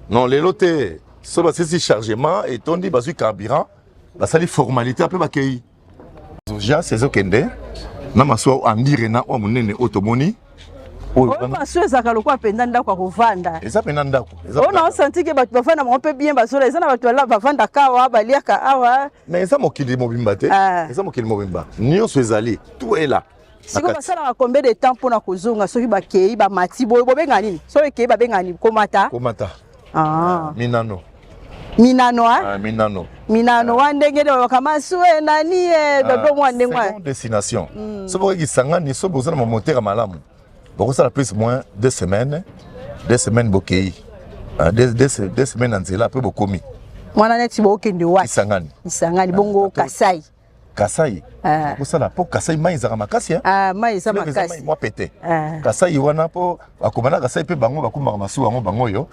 non lelo te so ba c'est chargement et tondi bazu carburant ba sali formalité après ba kei ja c'est okende na maso andire na o munene otomoni oyo maso ezaka lokwa penda ndako akovanda eza penda ndako on a senti que bato bafanda mo pe bien basola eza na bato ala bavanda kawa baliaka awa mais eza mokili mobimba te eza mokili mobimba nyonso ezali tout est là siko basala combien de temps pona kozonga soki bakei ba mati boyo bobenga nini soki ekei babenga nini komata minano wa ndenge de bakama suwe nani dodo mwa ndenge wa destination so boki sangani so bozana mo moteur malamu beaucoup ça plus moins 2 semaines bokei 2 semaines nzela peu bokomi mwana neti bokende wa isangani bongo Kasai pour ça la po Kasai mai za makasi mai za makasi moi pété Kasai wana po akomana Kasai pe bango bakuma masuwa ngo bango yo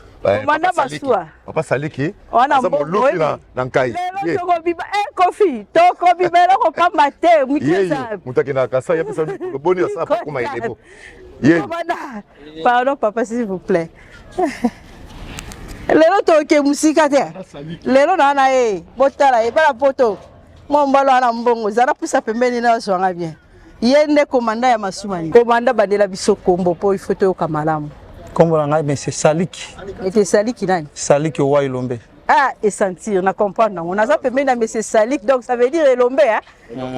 manda masuwa papa saliki wana moluki na nkai toko biba kofi toko bibela ko pamba te muteza mutaki na Kasai pesa le boni ça pas comme il est beau pardon papa s'il vous plaît lelo toke musika te lelo nana botala bala poto mombalo ana mbongo zara pusa pembeni na swanga bien yende komanda ya masumani komanda badela biso kombo po ifoto yo kamalamu kombo ngai mais c'est Saliki était Saliki nani Saliki wa Ilombe et sentir na comprendre on a ça pembeni na mais c'est Saliki donc ça veut dire Ilombe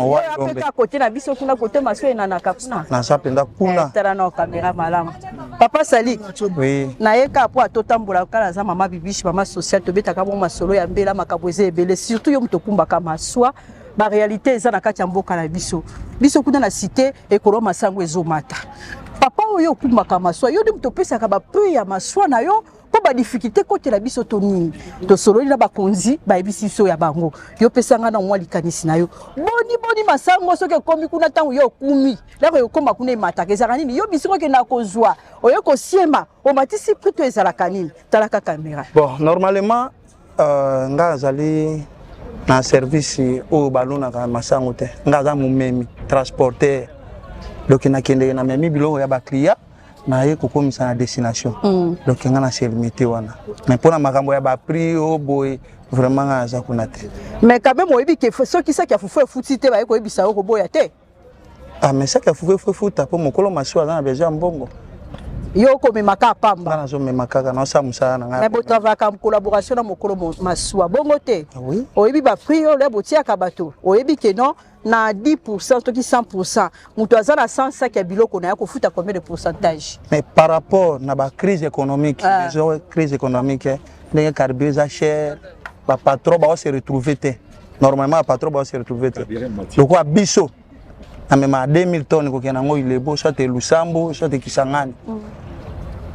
wa Ilombe à côté na biso kuna côté maso na nakapuna na ça penda kuna tala na caméra malamu papa Saliki oui na yeka po atotambola kala za mama bibishi mama social to betaka bo masolo ya mbela makaboze ebele surtout yo mutokumba kama swa ba réalité eza na kati ya mboka na biso kuna na cité ekolo masango ezomata papa oyo kumba kama swa yo ndi mutopesa ka ba peu ya maswa na yo po ba difficulté côté la biso to nini to solo na bakonzi ba ebisi so ya bango yo pesanga na mwa likanisi na yo boni masango soki komi kuna tangu yo kumi lako yo komba kuna imata kezaka nini yo bisiko ke na kozwa oyo ko siema o matisi plutôt ezala kanini talaka caméra bon normalement nga azali na service o balona ka masango te nga za mumemi transporteur donc na kende na memi biloko ya ba client na ye kokomisa na destination donc nga na se limité wana mais pona makambo ya ba prix o boy vraiment nga za kuna te mais quand même oyebi ke soki ça ki afufu futi te ba ko yebisa ko boya te mais ça ki afufu futa po mokolo maswa za na besoin mbongo yo ko memaka pamba na zo memaka na sa musala na nga mais bo travailler en collaboration na mokolo maswa bongo te oui oyebi ba prix yo le botia ka bato oyebi ke non na 10% to ki 100% muto azana 100 sac ya biloko na ya ko futa combien de pourcentage mais par rapport na ba crise économique les crise économique ndenge carburant za cher ba patron ba se retrouver te normalement patron ba se retrouver te donc a biso na même à 2000 tonnes ko kena ngo ilebo soit Lusambo soit Kisangani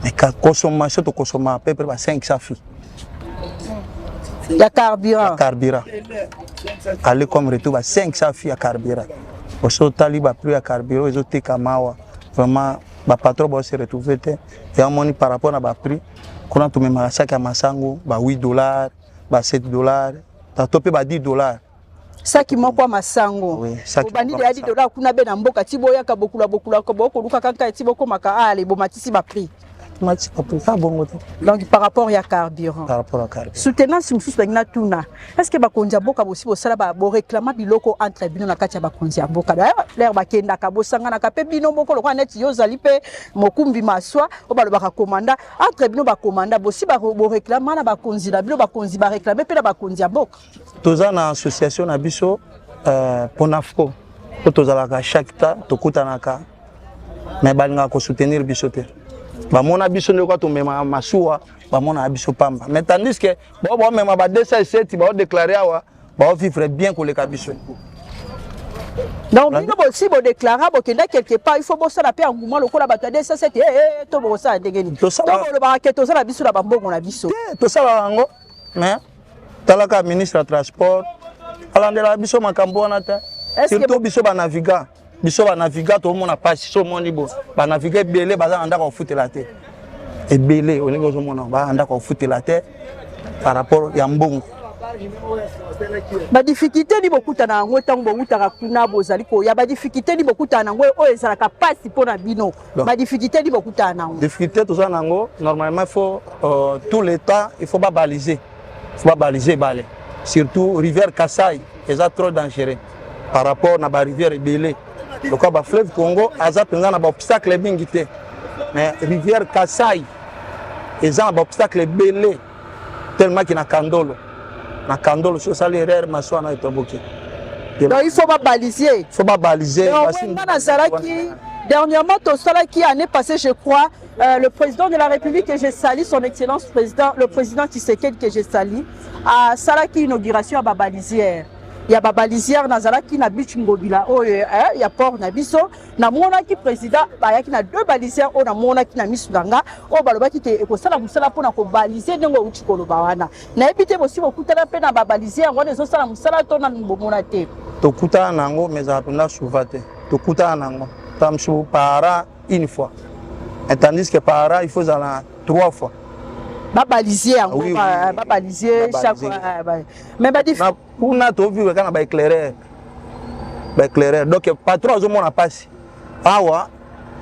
mais ka consommation to consommer à peu près 500 filles ya carburant aller comme retour 500 filles à carburant au totali ba plus à carburant ils ont été kamawa vraiment ba patron ba se retrouver te et moni par rapport na ba prix qu'on tout même sac à masango ba $8 ba $7 ta topé ba $10 saki moko masango obandi de $10 kuna be na mboka tiboya ka bokula ko boko luka kanka tiboko maka ale bo matisi ba prix matisi ba prix ka bongo te donc par rapport ya carburant soutenance mususu bagina tuna est-ce que ba konja boka bosi bo sala ba bo réclamer biloko entre bino na kati ya ba konja boka l'air ba kenda ka bosanga na ka pe bino moko lokwa net yo zali pe mokumbi maswa o ba lo ba commanda entre bino ba commanda bosi ba bo réclamer na ba konzi la bino ba konzi ba réclamer pe na ba konja boka toza na association na biso ponafco po tozala ka chaque ta tokutana ka mais balinga ko soutenir biso te ba mona biso ndeko to mema masuwa ba mona biso pamba mais tandis que bo mema ba 207 ba déclarer awa ba vivre bien ko le ka biso Donc, si vous déclarez que quelque part, il faut bosser la paix en mouvement, le coup la bataille, ça c'est tout bon ça dégainé. Tout ça, le baraquet, tout ça, la biso, la bambo, on a biso. Tout ça, mais, talaka ministre de transport, alors de la biso, ma cambo, surtout biso, ba naviga. Biso, ba naviga, tout le monde a passé, sur mon niveau. Ba naviga, belé, baza, anda, on fout la tête. Et belé, on est au monde, anda, on fout la tête par rapport à Yambong. Ba difficulté ni beaucoup tana ngo tango utaka kuna bozali ko ya ba difficulté ni beaucoup tana ngo o ezala kapasi pona bino ba difficulté ni beaucoup tana ngo difficulté tout ça nango normalement il faut tout le temps il faut pas baliser balé surtout rivière Kassai est trop dangereux par rapport na ba rivière Ebele donc ba fleuve Congo aza penza na ba obstacle bingité mais rivière Kassai est un obstacle Ebele tellement qu'il na Kandolo na Kandolo sur ça l'erreur maso na etoboki. Donc il faut pas baliser. Il faut pas baliser. Dernièrement, tout ça qui année passée, je crois, le président de la République que j'ai sali, son excellence président, le président Tshisekedi que j'ai sali, a salaki inauguration à Babalisière. Il y a Babalisière Nazalaki na beach ngobila. Oh il y a port na biso. Na mona qui président, ba yaki na deux balisières. Oh na mona qui na misudanga. Oh baloba qui te ekosala musala pona ko baliser ndongo uti koloba wana. Na ebite bosi bokutana pe na babalisière. Wana ezo sala musala to na mbomona te. To kutana nango mais apena souvate. To kutana nango. Tamsou para une fois. Et tandis que para il faut aller 3 fois. Babaliser babaliser chaque fois mais ba dif on a tout vu quand ba éclairer donc patron zo mona passe awa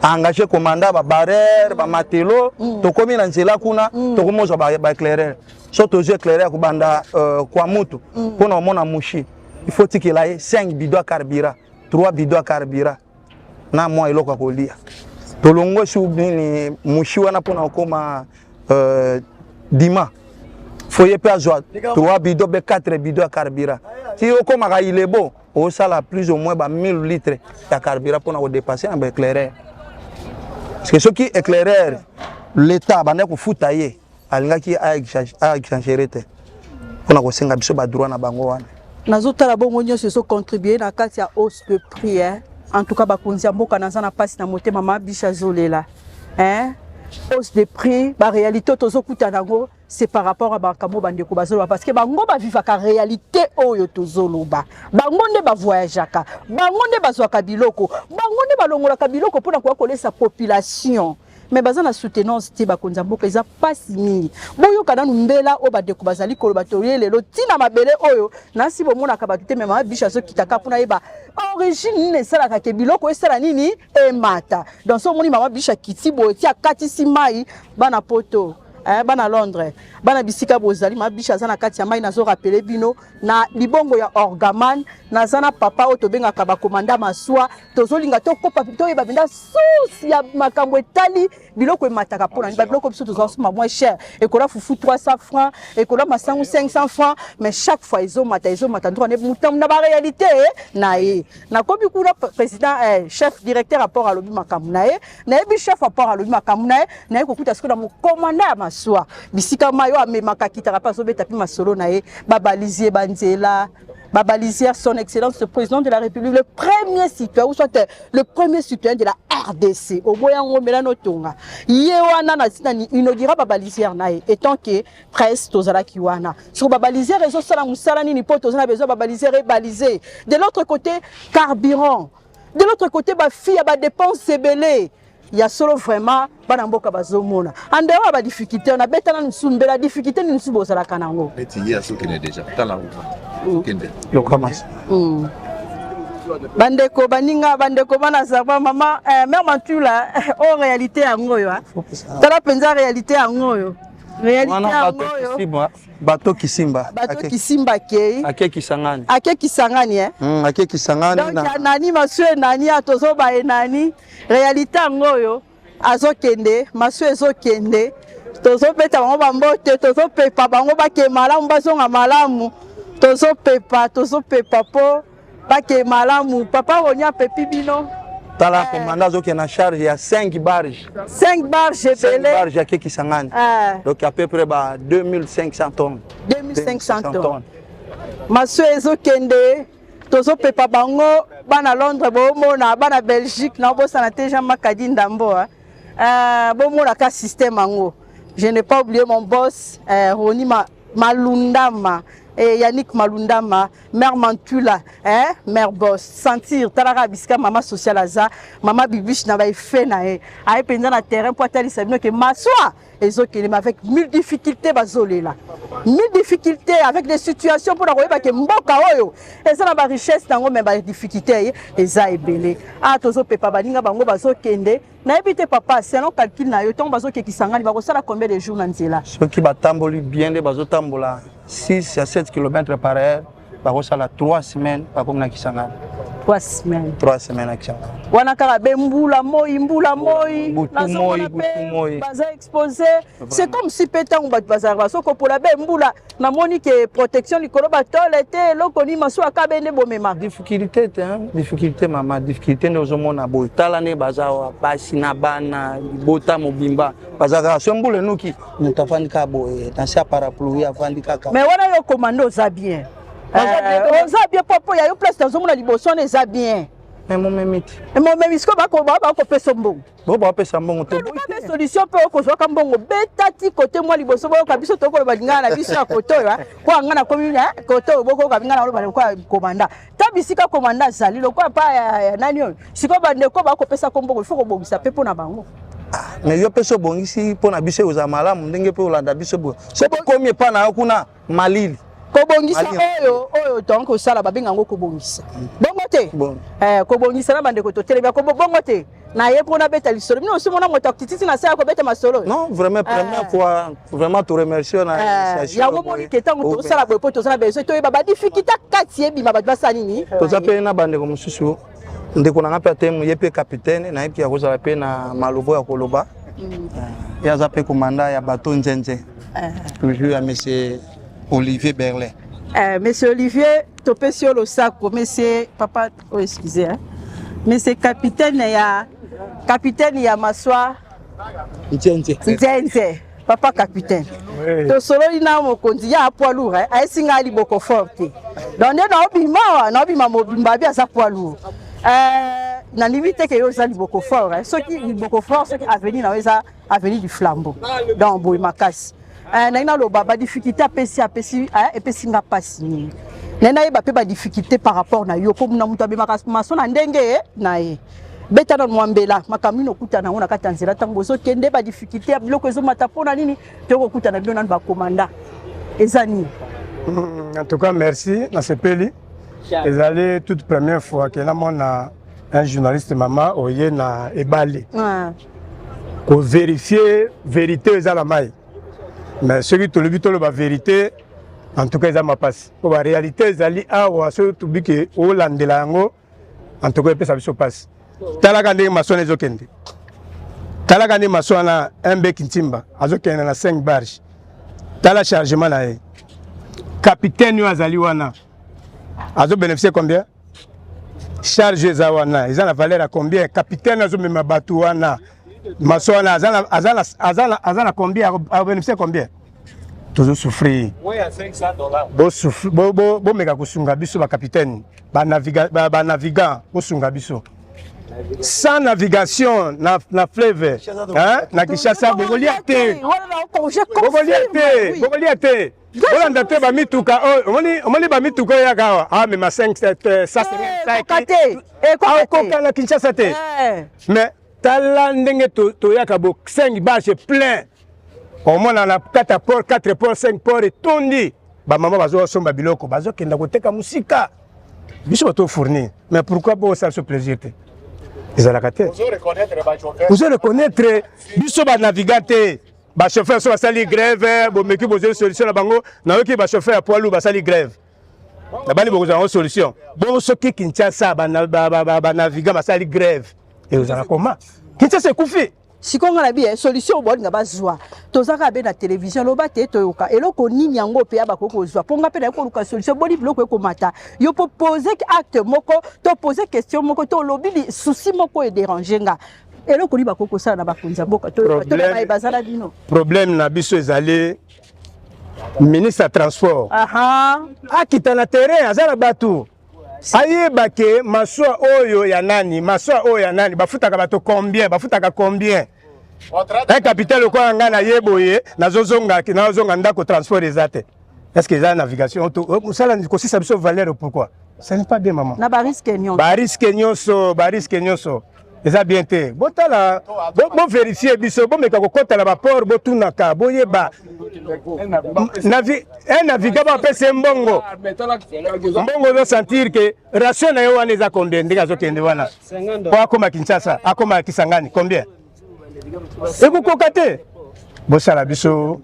engagé commandant ba barrière ba matelo to komi na nzela kuna to komoza ba éclairer so to je éclairer ko banda kwa mutu pona mona mushi il faut tikela 5 bidons à carburant 3 bidons à carburant na moi iloko ko lia to longo shu ni mushi wana pona koma Dima, faut y pas 3 bidons, 4 bidons à carburant. Si on comme il est beau, on sala plus ou moins 1000 litres de carburant pour nous dépasser un éclaireur. Parce que ce qui est éclaireur, l'État va nous foutre ailleurs. Alinga qui a exagéré. On a aussi un biso droit na bango wana. Nazota la bongo nyo se so contribuer na kati ya hausse de prix En tout cas bakonzi mboka na na passe na motema mabisha zolela. Hausse de prix, la réalité c'est par rapport à Bankamo Bandeko Bazoloba parce que Bango va vivre la réalité oyo tozoloba. Bango ne ba voyageaka, Bango ne bazwaka biloko, Bango ne balongola biloko pour na kokola sa population. Mais bazana soutenance te bakonza mboka eza pasi mingi. Boyo kana mbela o badeko bazali koloba toriele lo tina mabele oyo na si bomona ka batute mema bisha so kitaka puna yeba origine ne sala ka ke biloko esala nini e mata. Dans ce moni mama bisha kitibo ti akati simai bana poto. Bana Londres, bana bisika bozali ma bisha zana kati ya mai nazo rappeler bino na libongo ya orgaman na zana papa o tobenga ka ba komanda maswa tozolinga to kopa to yeba benda souci ya makambo etali biloko emataka pona ba biloko biso tozosoma moins cher et kola fufu 300 francs et kola masangu 500 francs mais chaque fois ils ont mata ndro ne mutam na ba réalité na e na kobi kuna président chef directeur rapport à lobi makambo na e na ebi chef rapport à lobi makambo na e na e kokuta siko na mo komanda maswa bisika mayo amemaka kitaka pa so beta pi masolo na e babalizier banzela Babalisière, son excellence, le président de la République, le premier citoyen, ou soit le premier citoyen de la RDC, au moyen où Mélano Tonga. Yewana na inaugura Babalisière nae, étant que presse tozala kiwana. Sur Babalisière, réseau salam salani ni poto tozala besoin Babalisière et balisé. De l'autre côté, carburant. De l'autre côté, ba fille ba dépense belé. Il y a solo vraiment banamboka bazomona. En dehors ba difficulté, on a betana nsumbe la difficulté ni nsubo sala kanango. Eti so kene déjà. Tala kende. Yo commence. Bandeko baninga bandeko bana sava mama mère Mantula en réalité yango yo. Tala penza réalité yango yo. Réalité yango yo. Bato Kisimba. Bato Kisimba ke. Ake Kisangani. Ake Kisangani Ake Kisangani. Donc nani masue nani atozo ba nani réalité yango yo. Azokende masue ezokende. Tozo peta bango bambote tozo pepa bango bake malamu bazonga malamu. Tozo pepa po bake malamu papa wonya pepi bino. Tala commandant zoki na charge ya 5 barges. 5 barges belé. 5 barges à Kisangani. Donc à peu près 2500 tonnes. 2500 tonnes. Maso ezokende tozo pepa bango bana Londres bomona bana Belgique na bosana te Jean Makadi Ndambo bomona ka système ango. Je n'ai pas oublié mon boss Roni Malundama et Yannick Malundama, mère Mantula, mère boss, sentir Talara Biska, maman sociale aza, maman Bibiche n'a pas fait nae, a pendant le terrain pour tali sabino que m'assoit et autres qui avec mille difficultés bazolé là, mille difficultés avec des situations pour la royer que mboka oyo, et ça n'a pas richesse dans même pas difficultés et ça est belé. Ah tozo pepa baninga bango bazo kende. Na ebite papa, c'est un calcul na yo ton bazo ke kisangani ba ko sala combien de jours nanzela. Ceux qui batamboli bien de bazo tambola 6 à 7 km par heure, ba ko sala 3 semaines ba ko na kisangani. 3 semaines. 3 semaines à kisangani. Wana kaka be mbula moi. Butu moi. Baza exposé. C'est comme si pétan ba bazar ba soko pour la be mbula na moni ke protection likolo ba tolete loko ni maso akabende bomema. Difficulté difficulté maman, difficulté nous mona boy. Talane bazawa basi na bana bota mobimba. Bazara sombule nuki mutafandika boy. Tansia parapluie afandika ka. Mais wana yo commando za bien. Oza bien papa ya yo place dans zomona liboso na za bien. Mais mon memiti. Mais mon memiti ko ba ko pesa mbongo. Bo ba pesa mbongo to. Ba solution pe ko zo ka mbongo betati côté moi liboso bo ka biso to ko ba lingana na biso ya koto ya. Ko ngana commune koto bo ko ka bingana ba ko komanda. Ta bisika komanda zali lo ko pa ya nani yo. Siko ba ne ko ba ko pesa ko mbongo il faut ko bongisa pe po na bango. Mais yo peso bongisi po na biso za malamu ndenge pe olanda biso bo. C'est pas comme pa na kuna malili. Kobongisa oyo donc osala babenga ngo kobongisa bongo te kobongisa na bande ko totelebia ko bongo te na ye pona beta lisolo mino osomona moto akititi na sa ko beta masolo non vraiment première fois vraiment te remercier na initiation ya ngomoni ke tango to sala boy poto sala beso to ba difficulté kati ebi ba basa nini to zape na bande ko mususu ndeko na ngapa temu ye pe capitaine na yepi ya ko sala pe na malobo ya koloba ya zape komanda ya bateau nzenze toujours ya monsieur Olivier Berlin. Monsieur Olivier, topé sur le sac, monsieur papa, oh excusez, monsieur capitaine ya maswa. Nzenze. Papa capitaine. To solo ina mo konzi ya poids lourd, a singa ali boko forte. Donc na obima mobimba bia za poids lourd. Na limite que yo za li boko fort, ceux qui li boko fort, ceux qui avenir na eza avenir du Flambeau. Donc boy makasi. Naina lo baba difficulté apesi et pesi nga pasi nena yeba pe ba difficulté par rapport na yo ko muna mutu abema maso na ndenge na ye beta na mwambela makamino kuta na ona katanzela tango zo kende ba difficulté ya biloko ezo mata pona nini to ko kuta na bino na ba commandant ezani. En tout cas merci na sepeli ezali toute première fois que na mona un journaliste maman oye na ebale ko vérifier vérité ezala mai. Mais ceux qui te le disent la vérité, en tout cas, ils ont ma passe. La réalité, ils allaient à ceux qui disent que Hollande de l'ango, en tout cas, ça se passe. Talagande maçon les okende. Talagande maçon na un bec intimba, azokende na 5 barges. Tala chargement na e. Capitaine yo azali wana. Azo bénéficier combien? Charge zawana, ils ont la valeur à combien? Capitaine azo mema batu wana. Maçon azana combien a bénéficié combien? Toujours souffrir. Oui, à $500. Bo souffrir, bo mega kusunga biso ba capitaine, ba navigant kusunga biso. Sans navigation na fleuve, hein? Na Kinshasa bogoliate. Bogoliate. Bolanda te ba mituka, omoni ba mituka ya gawa. Ah mais ma 5 7 ça c'est kokate. Kokate na Kinshasa te. Mais tala ndenge toyaka bo 5 barges plein. Au moins on a 4 ports, 5 ports et tondi. Ba maman bazo somba biloko, bazo kenda koteka musika. Biso bato fournir. Mais pourquoi pas ça se plaisir te? Ils ont la carte. Vous allez reconnaître biso ba navigateur. Ba chauffeur so sali grève, bo meki bozo solution na bango, na oki ba chauffeur poids lourd ba sali grève. Na bali bozo en solution. Bon so ki Kinshasa ba navigant ba sali grève. Et vous allez comment? Kinshasa c'est koufi. Si on a bien solution bon nga bazwa. Tozaka be na télévision lo bate toyoka. Eloko nini yango pe ya bakoko zwa. Ponga pe na ko luka solution boni bloko ko mata. Yo po poser acte moko, to poser question moko, to lobi souci moko e déranger nga. Eloko li bakoko sala na bakonza boka to ba bazala dino. Problème na biso ezali ministre transport. Aha. Akita na terrain azala batu. ayeba ke maswa oyo ya nani bafutaka bato combien un capital quoi ngana yeboye nazozonga ndako transport ezate. Est-ce que la navigation ça aussi ça besoin valeur pourquoi ça n'est pas bien maman na ba risque nyonso eza bien te botala bo vérifier biso bo meka kokota la port bo tunaka boyeba naviga ba pese mbongo do sentir que ration na yo wana eza combien ndika zo kende wana po akoma Kinshasa akoma Kisangani combien ekukoka te bosala biso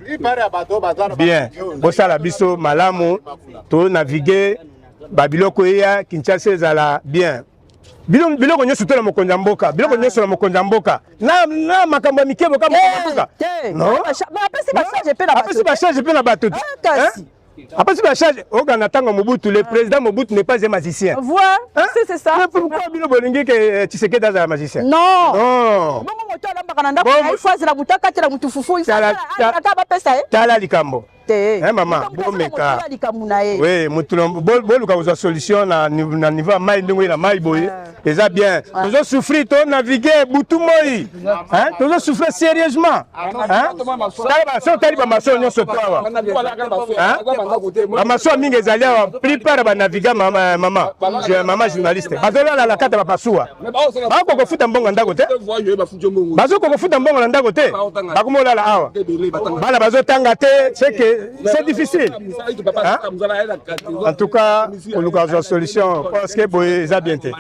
bien bosala biso malamu to naviguer babiloko ya Kinshasa ezala bien biloko nyonso to na mokonzi ya mboka biloko nyonso na mokonzi ya mboka na makambo ya mikebo kama mboka non apesi bacharge mpe na bato après si la charge ogana tango Mobutu le président Mobutu n'est pas un magicien. Voilà, c'est ça. Mais pourquoi bino bolingi que Tshisekedi est un magicien? Non. Bon moto la bakana ndako fois la mutaka tela mutufufu aka ba pesa tala likambo. Maman, bon meka. Oui, boluka vous solution na niveau mai ndingo na mai boye. Eza bien. Nous souffrir to naviguer butu moi. Hein? Nous souffrir sérieusement. Hein? Ça tali ba maso nyonso tawa. Hein? Ba maso mingi ezali wa plupart ba naviga maman journaliste. Bazola la kata ba pasua. Ba ko futa mbongo ndako te. Bazo ko futa mbongo ndako te. Ba ko mola la awa. Bala bazo tanga te, c'est que c'est difficile. Hein? En tout cas, on nous a une solution parce que ça bien été.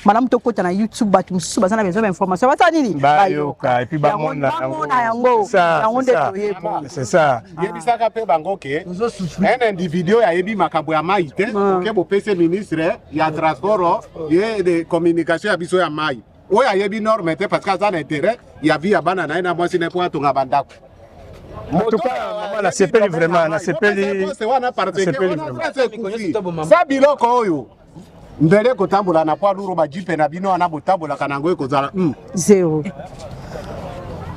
Madame Tokota na YouTube batu mususu bazana besoin d'information bata nini bayoka et puis bamona yango c'est ça yebisaka pe bango ke un individu ya yebi makambo ya mai te ke bo pese ministre ya transport et de communication ya biso ya mai oyo yebi norme te parce que ça a intérêt ya vie ya bana na mwasi ne po atonga bandako. En tout cas, maman, la CPL vraiment, la CPL ça biloko oyo mbele kotambola na poids lourd ba jipe na bino ana botambola kanango ekozala zéro.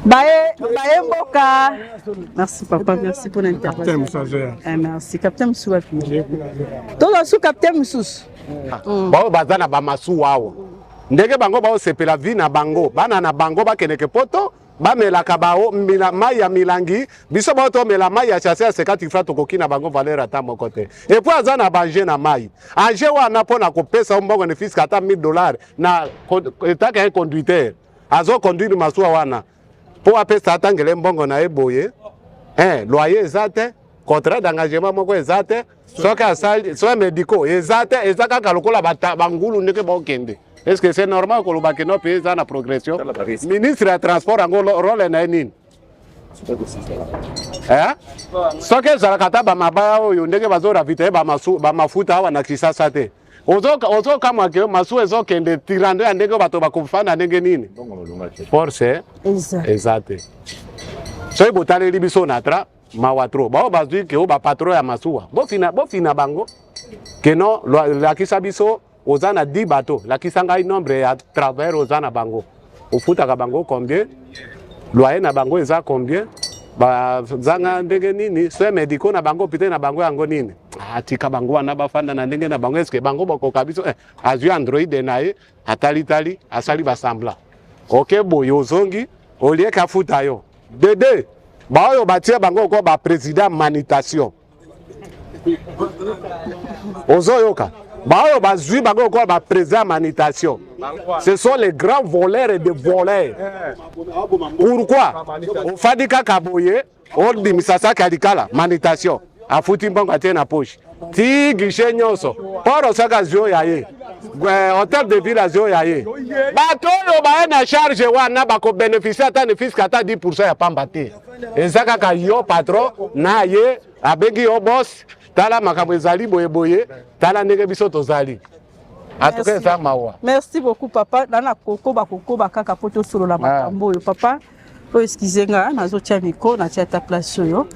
Bae mboka. Merci papa, merci pour l'intervention. Merci capitaine Moussouapi. Todo sous capitaine Moussous. Bao bazana ba masu wao. Ndenge bango bao sepela vi na bango, bana na bango ba keneke poto. Bamelaka bao mai ya milangi biso bato mela mai ya chasse ya 50 francs tokoki na bango valeur ata moko te et puis aza na baje na mai anje wana pona kopesa mbongo ne fiscal ata $1000 na etaka un conducteur azo conduire masuwa wana po apesa ata ngele mbongo na eboye loyer ezate contrat d'engagement moko ezate soki asali so médicaux ezate ezaka kalokola bangulu ndeke bokende. Est-ce que c'est normal que le Bakeno paye ça la progression? Ministre des Transports a un rôle na nini? Hein? Ce que ça kata ba mabaya oyo ndenge bazora vite ba mafuta wana kisasa te. Ozo kama ke masu ezo kende tirando ya ndenge bato bakufana ndenge nini? Force exact. So ibotale libiso natra mawatro. Ba bazui ke o ba patron ya masuwa. Bo fina bango. Que non la kisabiso Ozana 10 bateaux, la kisanga nombre à travers Ozana bango. Au foot à bango combien? Loyer na bango eza combien? Ba zanga ndenge nini? Soins médicaux na bango pite na bango yango nini? Atika bango wana bafanda na ndenge na bango eske bango bako kabiso azu Android nae atali asali basambla. OK boyo zongi olie ka futa yo. Dede ba oyo batia bango ko ba président manutention. Ozoyoka Bayo bazui bango ko ba président manutention. Ce sont les grands voleurs et des voleurs. Pourquoi? Au Fadika Kaboye, on dit Misasa Kadikala, manutention. A fouti bango ate na poche. Ti guichet nyonso. Poro saka zio yaye. Hôtel de ville zio yaye. Bato yo ba na charge wana bako bénéficier ata ne fiscal ata 10% ya pamba te. Ezaka ka yo patron na ye abengi yo boss. Tala makambo ezali boye tala ndenge biso tozali. Atuke za mawa. Merci beaucoup papa. Dana koko bakaka poto solo la makambo yo papa. excusez-moi, nazotia micro, natia ta place yo.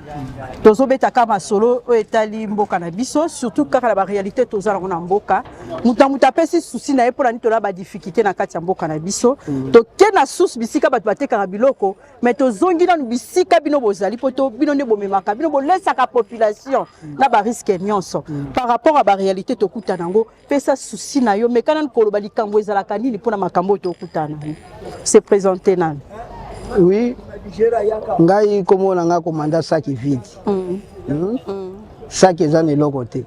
Tozobeta kama solo o etali mboka na biso, surtout kaka la réalité tozala na mboka. Muta pesi souci na pour la nitola ba difficulté na kati ya mboka na biso. To kena source bisika bat bateka biloko, mais tozongi na bisika bino bozali poto bino ne bomemaka bino bolesa ka population na ba risque nyonso. Par rapport à la réalité to kutanango, pesa souci na yo mais kana nkolo ba likambo ezala kanini pour na makambo to kutana. C'est présenté na. Oui, ngai komona nga komanda saki vide. Saki ezana eloko te.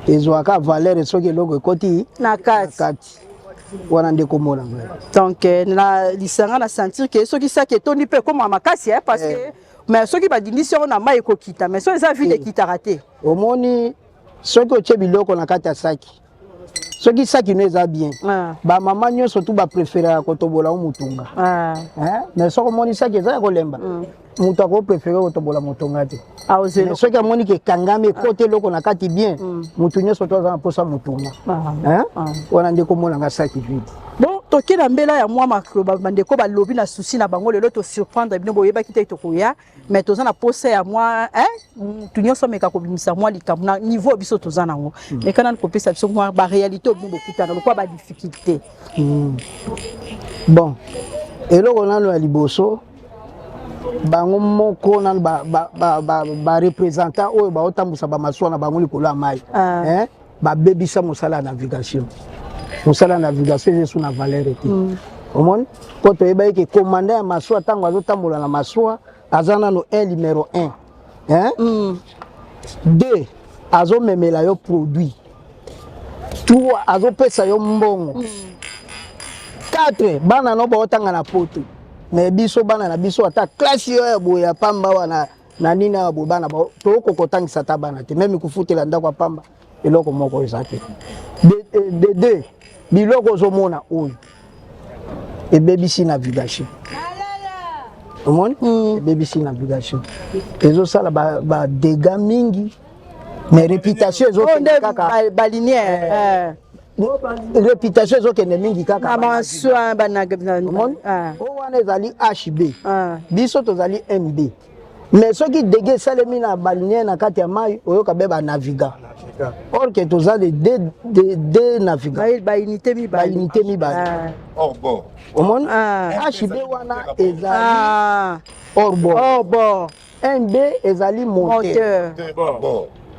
Ezwaka valeur soki eloko ekoti na kati. Wana nde komona ngai. Donc na lisanga na sentir que soki saki etoni pe comme makasi parce que mais soki ba dimision na mai ekokita mais so eza vide ekita raté. Omoni soki otie biloko na kati ya saki. Soki saki no eza bien. Ba mama nyonso tu ba préférer kotobola mutunga. Mais soko moni saki eza kolemba. Mutu ako préférer kotobola mutunga te. Mais soki amoni ke kangame kote loko na kati bien. Mutu nyonso to za posa mutunga. Wana ndeko mona nga saki vide. Bon, toki na mbela ya mwa makloba bandeko ba lobi na souci na bango lelo to surprendre bino boyeba kite to koya mais toza na posa ya mwa tu nyonso meka ko bimisa mwa likambo na niveau biso toza nango mais kana ko pesa biso mwa ba réalité bino bokutana lokwa ba difficulté. Bon, eloko nano ya liboso bango moko na ba représentant oyo ba otambusa ba maswa na bango likolo ya mai ba bebisa mosala navigation. Mosala navigation c'est sur la valeur et tout. Omoni ko to yeba ke commandant ya maswa tango azotambola na maswa azana no numéro 1. 2 azo memela yo produit. 3 azo pesa yo mbongo. 4 bana no ba otanga na poto. Mais biso bana na biso ata classe yo ya boya pamba wana na nina ya bana ba to ko kotangisa ta bana te même kufutela ndako pamba eloko moko ezate. De 2 biloko zomona oyo ebebisi navigation. Omoni ebebisi navigation. Ezo sala ba dégâts mingi mais réputation ezo kaka ba linéaire. Réputation ezo kende mingi kaka. Amaswa banaga. O wana ezali HB. Biso tozali MB. Mais ceux qui dégagent salemi na balinière na kati ya mai oyoka beba naviga. Or que tous les deux navigants. Ba unité mi ba. Or bon. Au monde HB wana ezali or bon. MB ezali monteur.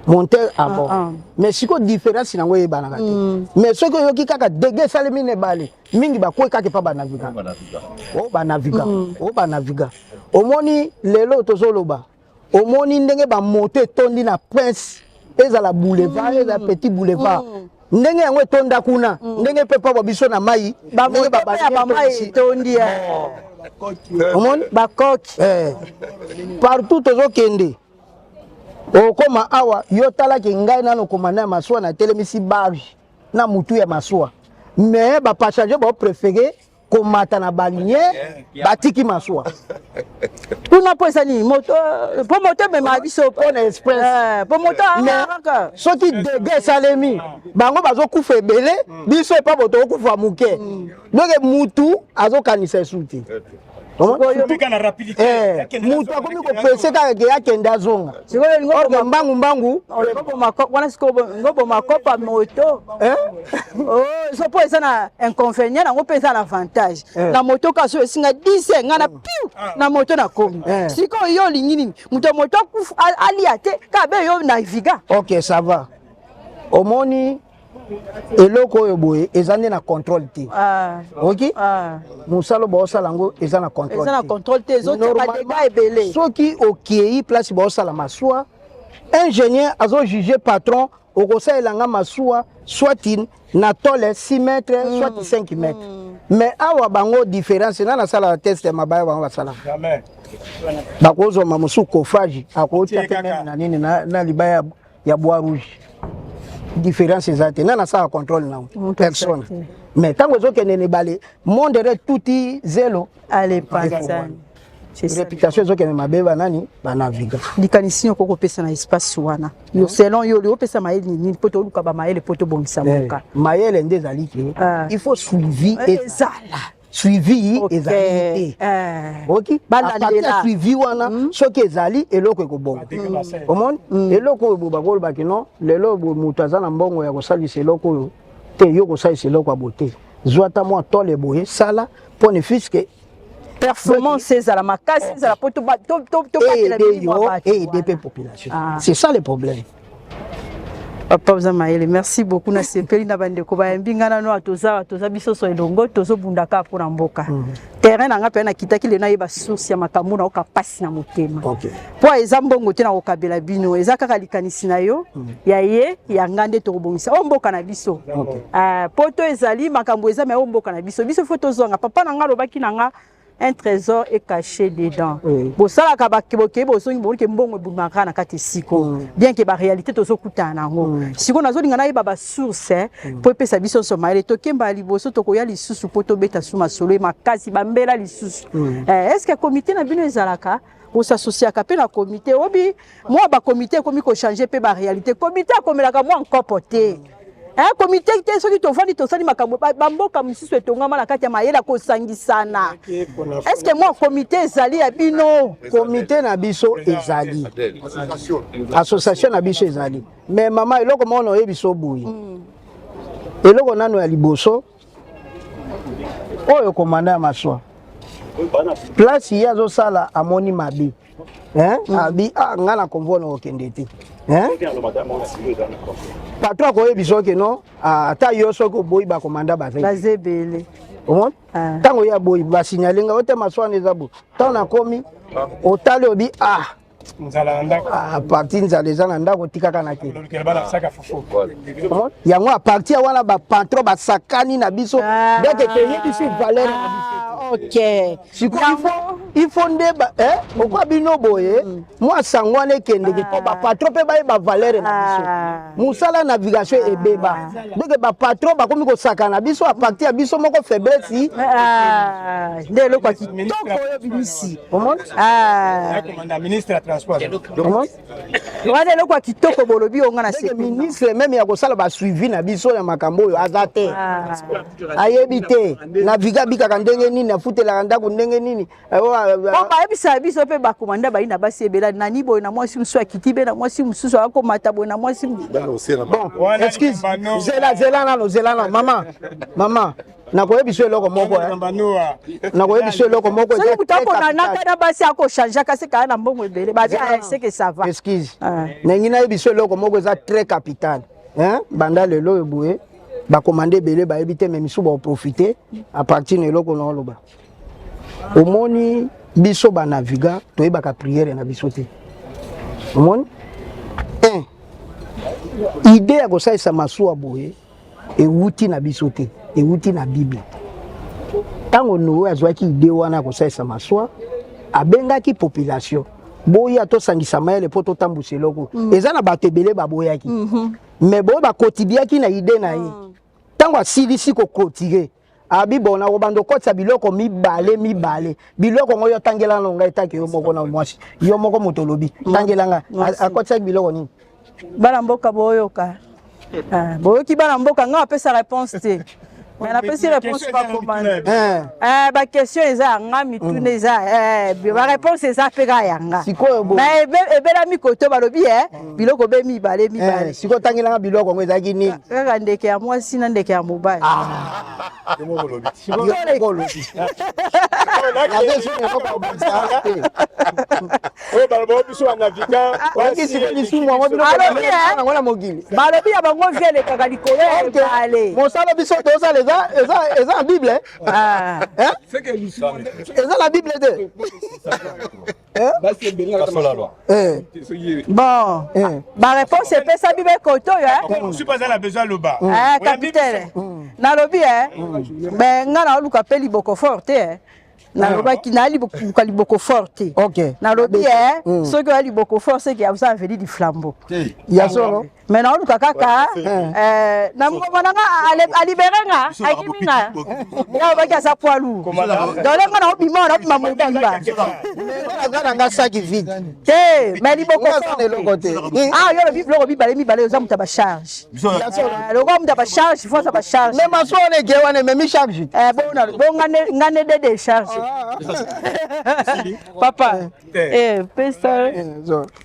Monteur à bord. Mais si ko différence na ngoye bana kati. Mais ceux qui yoki kaka dégagent salemi ne bali mingi ba ko kaka pa ba naviga. O ba naviga. Omoni lelo tozoloba. Omoni ndenge ba monter tondi na Prince ezala boulevard ezala petit boulevard. Ndenge yango tonda kuna ndenge pe pa biso na mai ndenge ba mai tondi omoni ba coq partout tozokende. Okoma awa yo tala ke ngai nano komanda maswa na telemisi bari na mutu ya maswa. Mais ba passager ba préférer komata na balinière batiki maswa. Puna posa ni moto po moto me ma biso po na express po moto anga soki dégâts salemi bango bazo kufa ebele biso pa boto kufa muke donc mutu azokanisa suti mutu akomi kopese kaka ke akende azonga mbangu wana siko ngobo makopa moto so po eza na inconvénient nango mpe eza na avantage na moto kaso esinga 10 nga na piu na moto na komi siko yo olingi nini moto moto alia te kabe yo naviga. Ok, ça va. Omoni eloko oyo boye ezane na contrôle te. Ok? Musalo ba osala ngo ezana contrôle. Ezana contrôle te zo te ba dégâts ebele. Soki okei place ba osala maswa ingénieur azo juger patron okosa elanga maswa soit na tole 6 mètres soit 5 mètres. Mais awa bango différence na sala test ya mabaya bango basala. Jamais. Bakozo mamusu kofage akotia kaka na nini na libaya ya bois rouge. Différence ezate na sala contrôle na personne. Mais tant que okende ne balé monde touti zéro allez pas. Réputation ezokende mabeba nani ba naviga. Likanisi okoko pesa na espace wana. Yo selon yo le pesa maele ni poto luka ba maele poto bongisa moka. Maele ndezali ke il faut suivi ezala. suivi ezali ok apartir ya suivi wana soki ezali eloko ekobonga omoni eloko oyo bakolobaki non lelo moto aza na mbongo ya kosalisa eloko oyo te yo kosalisa eloko ya bote zwa ata mwa tole boye sala mpo ne fiske performance ezala makasi ezala po aider pe population c'est ça le problème. Papa Zamaele, merci beaucoup na sepeli na bandeko bayembi ngana no atoza biso so elongo tozo bundaka pour mboka. Terrain na ngape na kitaki le na yeba source ya makambo na okapasi na motema. Po eza mbongo te na okabela bino eza kaka likanisi na yo ya ye ya ngande to kobongisa o mboka na biso. Poto ezali makambo eza me o mboka na biso biso photo zonga papa na nga lobaki na nga un trésor est caché dedans. Bon ça la kabakeboke bosongi bonke mbongo bumaka na kati siko. Bien que ba réalité to sokuta nango. Siko nazo lingana ye baba source po pesa biso somaile to kemba liboso to koya lisusu poto beta suma solo makasi bambela lisusu. Est-ce que comité na bino ezalaka ou s'associer à capé na comité obi moi ba comité komi ko changer pe ba réalité comité akomelaka moi encore porter. Comité te soki to fandi to sali makambo bamboka misusu etongama na kati ya mayela ko sangisana. Est-ce que moi comité ezali ya bino comité na biso ezali association na biso ezali mais mama eloko mono yebiso boyi eloko nano ya liboso oyo komanda ya maswa place ya zo sala amoni mabi abi ngana konvona okende te patron ko yebiso ke no ata yo soko boyi ba komanda bazebele omon tango ya boyi ba signalinga ote maswana ezabo tana komi otale obi nzala ndako parti nzala ezana ndako tikaka na ke yango a partir wana ba patron ba sakani na biso deke te yebisi valeur na biso. Ok. Il faut débat pourquoi bino boye moi sangwane kende ke ba patron pe ba valeur na biso musala navigation e beba donc ba patron ba komi ko sakana biso a partir ya biso moko faiblesse ndelo kwa kitoko yo bimisi commandant ministre ya transport wana lo kwa kitoko bolobi onga na se ministre même ya ko sala ba suivi na biso ya makambo yo azate ayebite naviga bika ndenge nini afutela ndako ndenge nini ba ebisa biso pe ba komanda ba ina basi ebela nani boy na mwasi musu akitibe na mwasi musu akomata boy na mwasi bon excuse zela na mama na koyebiso eloko moko na koyebiso eloko moko ça kutako na nakana basi ako changer kasi ka na mbongo ebele ba c'est que ça va excuse na ngina yebiso eloko moko za très capital banda lelo eboye ba commander belé ba ebite même sou ba profiter à partir de eloko na loba omoni biso ba naviga to yeba ka prière na biso te omoni idée ya ko saisa masuwa boye e wuti na biso te e wuti na Bible tango no azwaki idée wana ko saisa masuwa abengaki population boya to sangisa mayele po to tambusa eloko eza na bato ebele baboyaki mais boye bakotibiaki na idée na ye tango asilisi kokotire abi bona ko bando kotsa biloko mibale biloko ngoyo tangela nonga etaki yo moko na mwasi yo moko motolobi tangela nga akotsa biloko nini bala mboka boyoka boyoki bala mboka nga apesa réponse te mais na pesi réponse pas commande ba question eza nga mitune eza ba réponse eza peka yanga mais ebela mikoto balobi biloko be mibale siko tangela nga biloko ngo ezaki nini kaka ndeke ya mwasi na ndeke ya mobali balobi ya bango viele kaka likolo ebale mosala biso tozala eza la Bible eza la Bible te bon ba réponse epesa bibe koto je suis pas à la besoin loba capitaine nalobi mais nga na luka pe liboko forte nalobaki nali liboko forte nalobi soki oya liboko forte c'est que vous avez dit du flambeau ya solo mais na luka kaka na ngoma nanga aliberenga akiminga ya baki asa poilu donc nga na obima na obima mobanga aza na sac vide te mais liboko na eloko te ah yo le biloko mibale oza muta ba charge loko muta ba charge faut ça ba charge mais maso on est wana mais mi charge bon ngane de charge papa pesa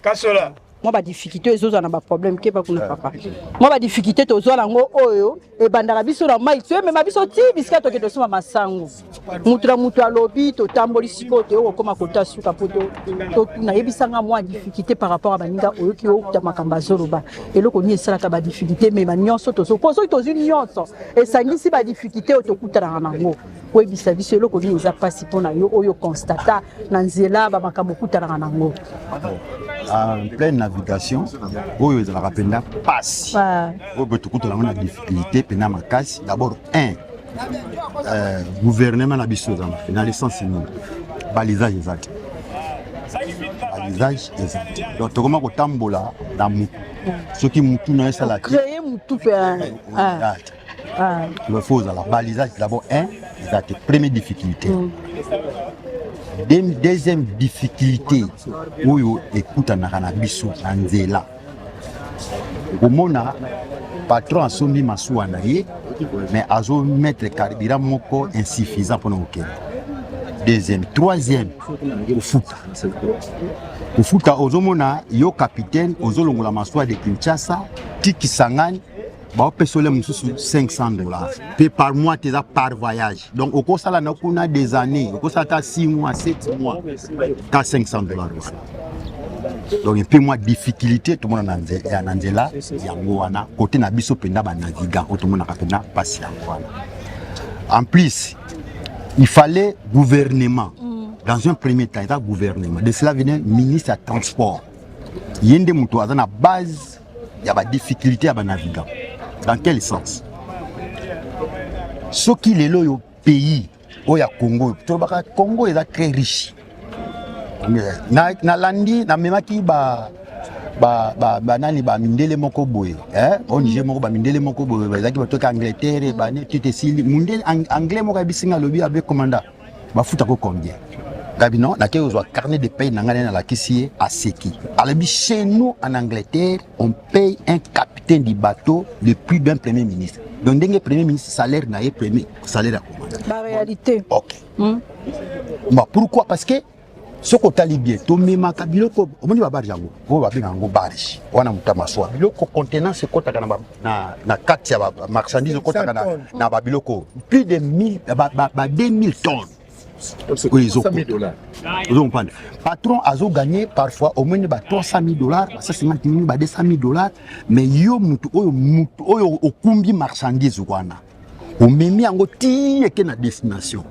Kasola moi ba difficulté ezoza na ba problème ke ba kuna papa moi ba difficulté tozo lango oyo e bandaka biso na mai tue mais biso ti bisika to ke to soma masango mutu alobi to tamboli siko te o koma kota suka poto to na yebisanga moi difficulté par rapport à baninga oyo ki o ta makamba zoloba eloko ni esala ka ba difficulté mais ba nyonso to so poso to nyonso e sangisi ba difficulté o to kutana nango o ebisa biso eloko ni eza pasi pona yo oyo constata na nzela ba makambo kutana nango en pleine navigation oyo ezalaka mpenda pasi oyo boye tokutana ngo na difficulté mpena makasi d'abord gouvernement na biso ezana na licence nini balisage eza te balisage eza te donc tokoma kotambola na mutu soki mutu na esala te il faut ozala balisage d'abord eza te première difficulté. Deuxième difficulté oyo ekutanaka na biso na nzela komona patron asombi masuwa na ye mais azo mettre carburant moko insuffisant mpona kokende. Deuxième troisième kofuta ozomona yo capitaine ozolongola masuwa de Kinshasa ti Kisangani baopesole mosusu $500 pe par mois teza par voyage donc okosala na kuna des années okosala ta 6 mois 7 mois ta $500 donc pe moi difficulté tout le monde na nzela yango wana côté na biso penda ba navigant tout le monde na penda passe yango wana. En plus il fallait gouvernement dans un premier temps il gouvernement de cela venait ministre à transport yende muto azana base ya ba difficulté ya ba navigant. Dans quel sens? Ce qui est le pays où il y a Congo, Congo est très riche. Na landi na memaki nani ba mindele moko boye on Niger moko ba mindele moko boye bazaki batoka Angleterre ba ne tete sili mindele anglais moko bisinga lobi abe commandant ba futa ko combien gabi non na kezo carnet de paye nangana na la kisi à seki alors chez nous en Angleterre on paye un capitaine du bateau le prix d'un premier ministre donc d'un premier ministre salaire na ye premier salaire à commandant la réalité OK pourquoi parce que ce qu'on t'a libéré to mema kabiloko omoni ba bari yango bo ba benga ngo bari wana mutama so biloko contenant ce kota kana na kati ya marchandise kota kana na ba biloko plus de 2000 tonnes. $100,000. Patron a gagné parfois au moins $300,000, $150,000, $200,000, mais yo mutu oyo okumbi marchandise wana. O memi yango ti eke na destination.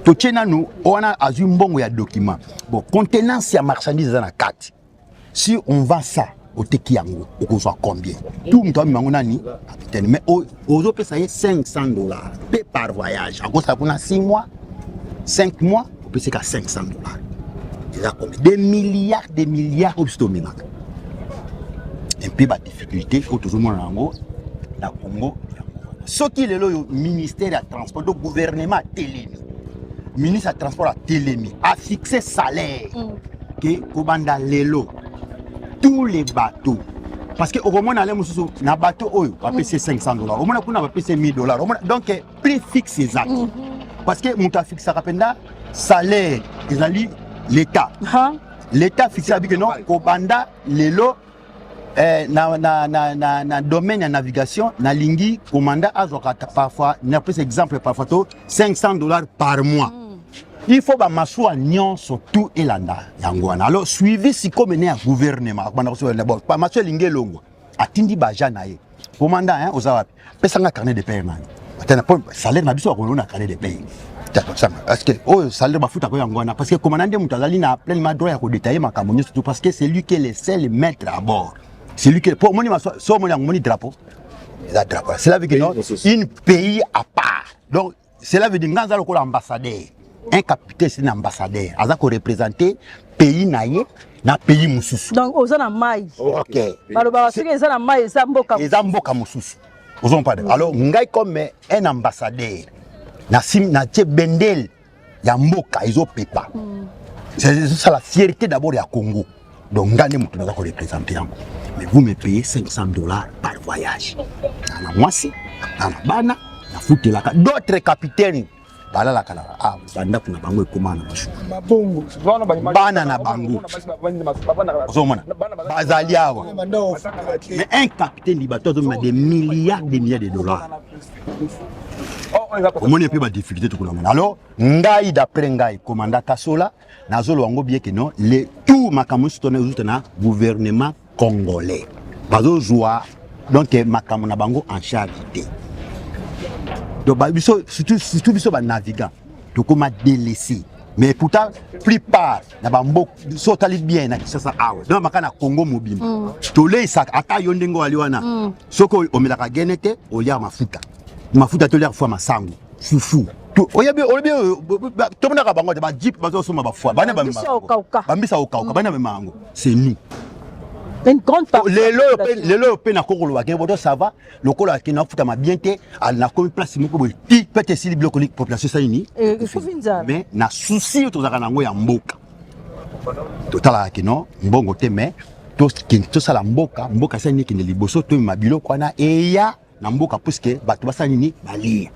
To tchena no ona azu mbongo ya document. Bon, contenance ya marchandise na carte. Si on vend ça au teki yango, on soit combien? Tout mutu mango nani? Mais ozo pesa ye $500 paye par voyage. En ça pour 6 mois. 5 mois, on peut se faire $500. Il y a des milliards au Bistomina. Un peu de difficulté, il faut toujours dans Congo. Ce qui est le ministère du Transport, le gouvernement a télémi. Le ministre du Transport a télémi, a fixé salaire que Kobanda Lelo, tous les bateaux. Parce que au moment où on a un bateau, on va payer $500. Au moment où on va payer $1,000. Donc, prix fixe exact. Parce que mon tas fixe rapenda salaire ils l'état l'état fixe avec non Kobanda lelo na domaine de navigation na lingi commanda azokata parfois n'a pas exemple parfois $500 par mois. Il faut ba maswa nyon sur tout elanda yangwana. Alors suivi si comme né à gouvernement bana ko d'abord pas maswa lingi longo atindi baja na ye commanda hein ozawa pesa nga carnet de paiement. Salaire na biso ko na carnet de paiement. Parce que salaire bafuta ko yangwana parce que commandant mutazali na pleinement droit ya ko détailler makambo surtout parce que c'est lui qui est le seul maître à bord. C'est lui qui pour moni maswa so moni ngoni drapeau. La drapeau. C'est là veut dire un pays à part. Donc cela veut dire nganza ko ambassadeur. Un capitaine c'est un ambassadeur. Aza ko représenter pays naye na pays mususu. Donc ozana mai. OK. Baloba sike ezana mai ezamboka. Ezamboka mususu. Alors, ngai comme un ambassadeur, na tie bendel ya mboka izo pepa. C'est ça la fierté d'abord à Congo. Donc, gagnez mon tour représenter. Mais vous me payez $500 par voyage. Moi, c'est Bana, d'autres capitaines. Bala la kala banda kuna bango ekoma na mashu mabongo bana na bango ozomona bazali awa mais un capitaine libato a des milliards de dollars. Comment on peut pas difficulté tout le monde. Alors ngai d'après ngai commandant Kasola nazolo wango bien que non les tout makamusu tona uzutana gouvernement congolais bazo joie donc makamuna bango en charge. Donc, surtout biso ba navigant, donc on m'a délaissé. Mais pourtant, plupart, na bambo so tali bien na Kinshasa awa. Donc makana Congo mobile. Tolé ça ata yondengo aliwana. Soko omelaka genete olia mafuta. Mafuta tolia fois masango. Fufu. Oyebi to mona ka bango ba jeep bazo soma ba fois. Bana ba bambisa okauka bana ba mango. C'est nous. Une grande partie. Les lois na Congo wa kebo ça va. Le colo qui na futa ma bienté à la commune place moko boy. Ti peut si bloc population ça ini. Mais na souci to zaka nango ya mboka. Totala ki no mbongo te mais to sala mboka ça ni ki ne liboso to mabilo kwana eya na mboka puisque bato basa nini balia.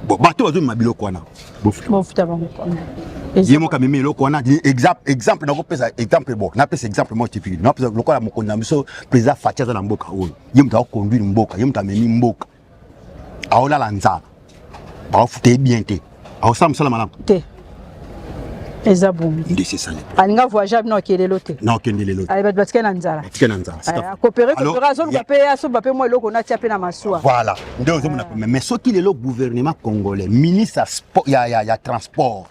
Bon bato bazo mabilo kwana. Bofuta bango. Yemo ka mimi loko na exemple na ko pesa exemple bon na pesa exemple moi typique na pesa loko la mokonda miso président Fatia za mboka oyo yemo ta conduire mboka yemo ta memi mboka aola la nzala ba futé bien te aho sam sala malam te ezabou ndisi sale alinga voyageable na kelelo te na kelelo ay ba batke na nzala coopérer coopération ba payer so ba payer moi loko na tia pe na maswa voilà ndio zo mona mais soki le gouvernement congolais ministre ya transport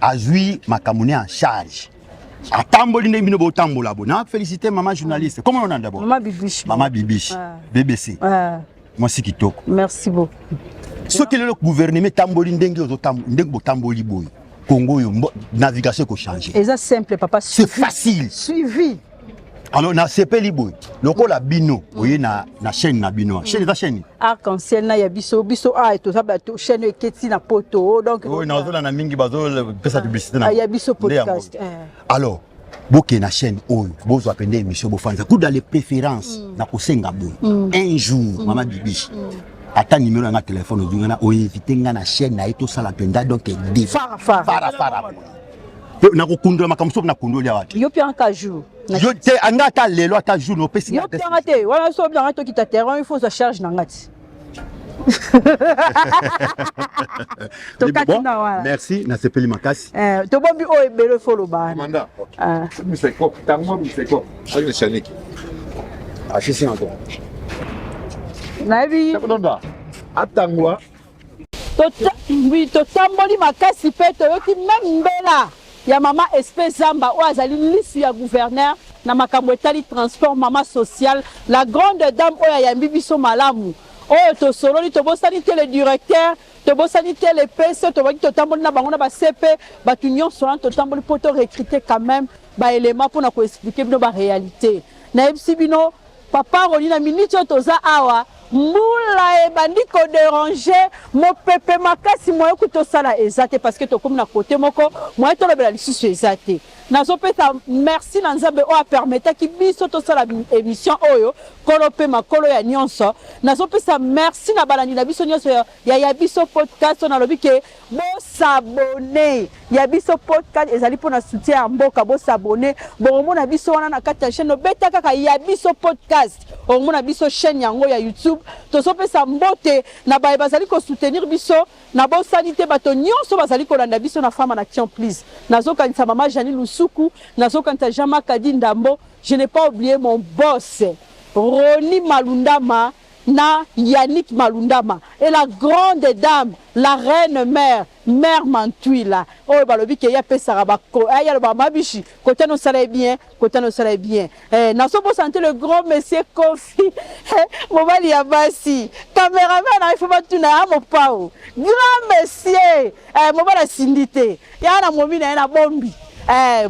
a joué ma camoune en charge. A tamboli ne bino botambola bona. Féliciter maman journaliste. Comment on a d'abord? Maman Bibiche. Maman Bibiche. BBC. Moi c'est kitoko. Merci beaucoup. Ce que le gouvernement tamboli ndenge botamboli boy. Congo yo navigation ko changer. Et ça simple papa. C'est facile. Suivi. Alors na CPL boy. Loko la bino, oye na chaîne na bino. Chaîne ta chaîne. Arc-en-ciel na ya biso a to ça ba to chaîne eketi na poto donc. Oui, na zo na mingi bazo pesa publicité na. Ya biso podcast. Alors, boké na chaîne oyo, bozo apende émission bofanza. Coup dans les préférences na ko senga boy. Un jour, maman Bibiche. Ata numéro na téléphone ozunga o inviter nga na chaîne na eto sala penda donc di. Fara. Na ko kundula makamso na kundolia watu. Yo pia un jour. Yo te anga ta lelo ta jour no pesi. Yo pia ngate, wala so bien ngato kita terrain, il faut se charge na ngati. Merci, na sepeli makasi. To bombi o ebelo folo ba. Manda. Miseko, tango miseko. Ayo shaniki. Ashisi encore. Na ebi. Atangwa. To tamboli makasi pe to yoki même mbela. Ya mama espèce zamba o azali lisi ya gouverneur na makambo etali transport mama social la grande dame o ya mbibiso malamu o to sololi to bosani te le directeur to bosani te le PC to baki to tamboli na bango na ba CP ba tunyon solan to tamboli poto recruter quand même ba élément pour na ko expliquer bino ba réalité na ebisi bino papa roli na minute to za awa mbula ebandi ko déranger mo pepe makasi moyo kutosala ezate parce que to comme na côté moko moyo to lobela lisusu ezate nazo peta merci na nzambe o a permettre ki biso to sala émission oyo kolo pe makolo ya nyonso nazo pesa merci na balandi na biso nyonso ya biso podcast na lobi ke bo s'abonner ya biso podcast ezali pona soutien ya mboka bo s'abonner bo mona biso wana na kati ya chaîne beta kaka ya biso podcast o mona biso chaîne yango ya YouTube to so pesa mbote na ba bazali ko soutenir biso na bo sanité bato nyonso bazali ko landa biso na femme en action please nazo kanisa mama Janine Soukou, Nazokanta Jama Kadi Ndambo, je n'ai pas oublié mon boss, Roni Malundama, na Yannick Malundama, et la grande dame, la reine mère, mère Mantuila. Oh, balobi ke ya pesaraba ko, ya le bamabishi, côté no sala bien, côté no sala bien. Na so santé le grand monsieur Kofi, Mobali Abasi, caméraman, il faut pas tout na mo pao. Grand monsieur, Mobala Sindité, ya na momi na bombi.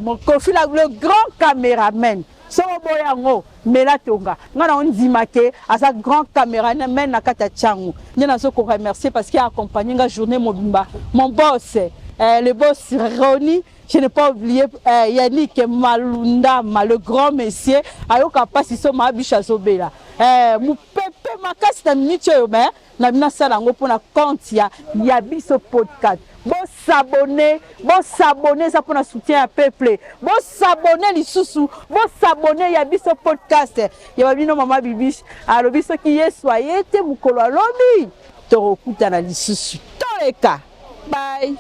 Mon Kofi le grand caméraman. So boyango mela tonga ngana on dimake à sa grand caméraman na kata changu. Ni na so ko remercier parce qu'il a accompagné la journée mobimba. Mon boss le boss Roni, je n'ai pas oublié Yannick Malundama, le grand monsieur, ayoka pasi so mabisha zobela. Mupepe makasi na minute yo mais na bina sala ngo pona compte ya biso podcast. Bon s'abonner ça pour soutien à peuple. Bon s'abonner lisusu, bon s'abonner ya biso podcast. Ya babino mama bibish, alobi so ki yesoye te mukolo alobi. Torokuta na lisusu. Toleka. Bye.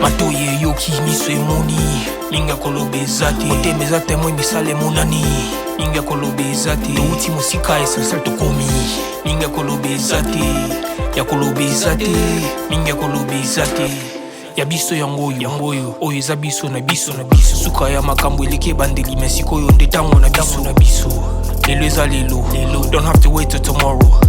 Matoye yoki miso emoni linga kolobe zate otemeza temwe misale monani linga kolobe zate touti musika essentiel tokomi linga kolobe zate ya kolobe zate linga kolobe zate ya biso yangoyo oyo eza biso na biso suka ya makambo eleke bandeli mesikoyo nde tango na biso lelo eza lelo don't have to wait till tomorrow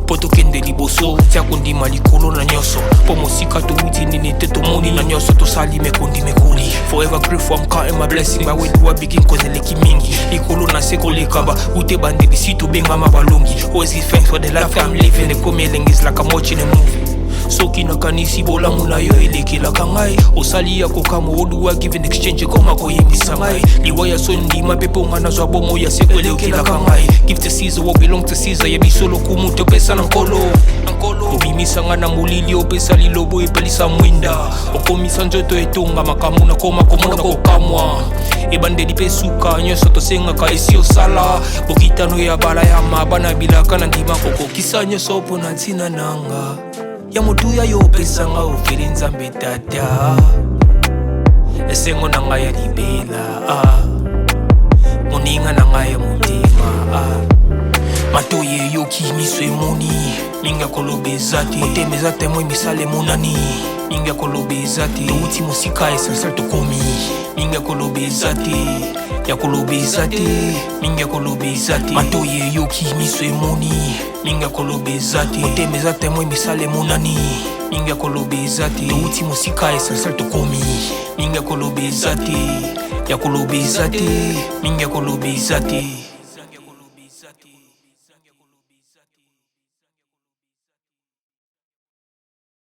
poto kende liboso tia kondima likolo na nyoso po mosika to wuti nini te to moni na nyoso to sali mekondi mekoli forever grateful I'm counting my blessing by when do I begin cause eleki mingi likolo na seko lekaba ute bande bisito benga mabalongi always give thanks for the life I'm living the coming is like I'm watching a movie soki nakanisi bolamu na yo elekelaka ngai osali ya kokamo oduwa give in exchange koma koyembisa ngai liwa ya sondima pepe onga nazwa bomo ya seko elekelaka ngai give to Caesar what belong to Caesar ya bisolo kumu topesa na nkolo obimisanga na molili opesa lilobo epelisa mwinda okomisa nzoto etonga makamu na koma komona kokamwa ebandeli pe suka nyonso tosengaka esi osala bokitano ya bala ya mabana bilaka na ndima kokokisa nyonso mpona ntina nanga ya motuya yo pesanga ofeli nzambe tata esengo na ngai ya libela moninga na ngai ya motima matoye yoki miso emoni linga kolobe zate otemeza temwe misale monani linga kolobe zate touti musika essentiel tokomi linga kolobe zate ya kolobe zate linga kolobe zate matoye yoki miso emoni linga kolobe zate otemeza temwe misale monani linga kolobe zate touti musika essentiel tokomi linga kolobe zate ya kolobe zate linga kolobe zate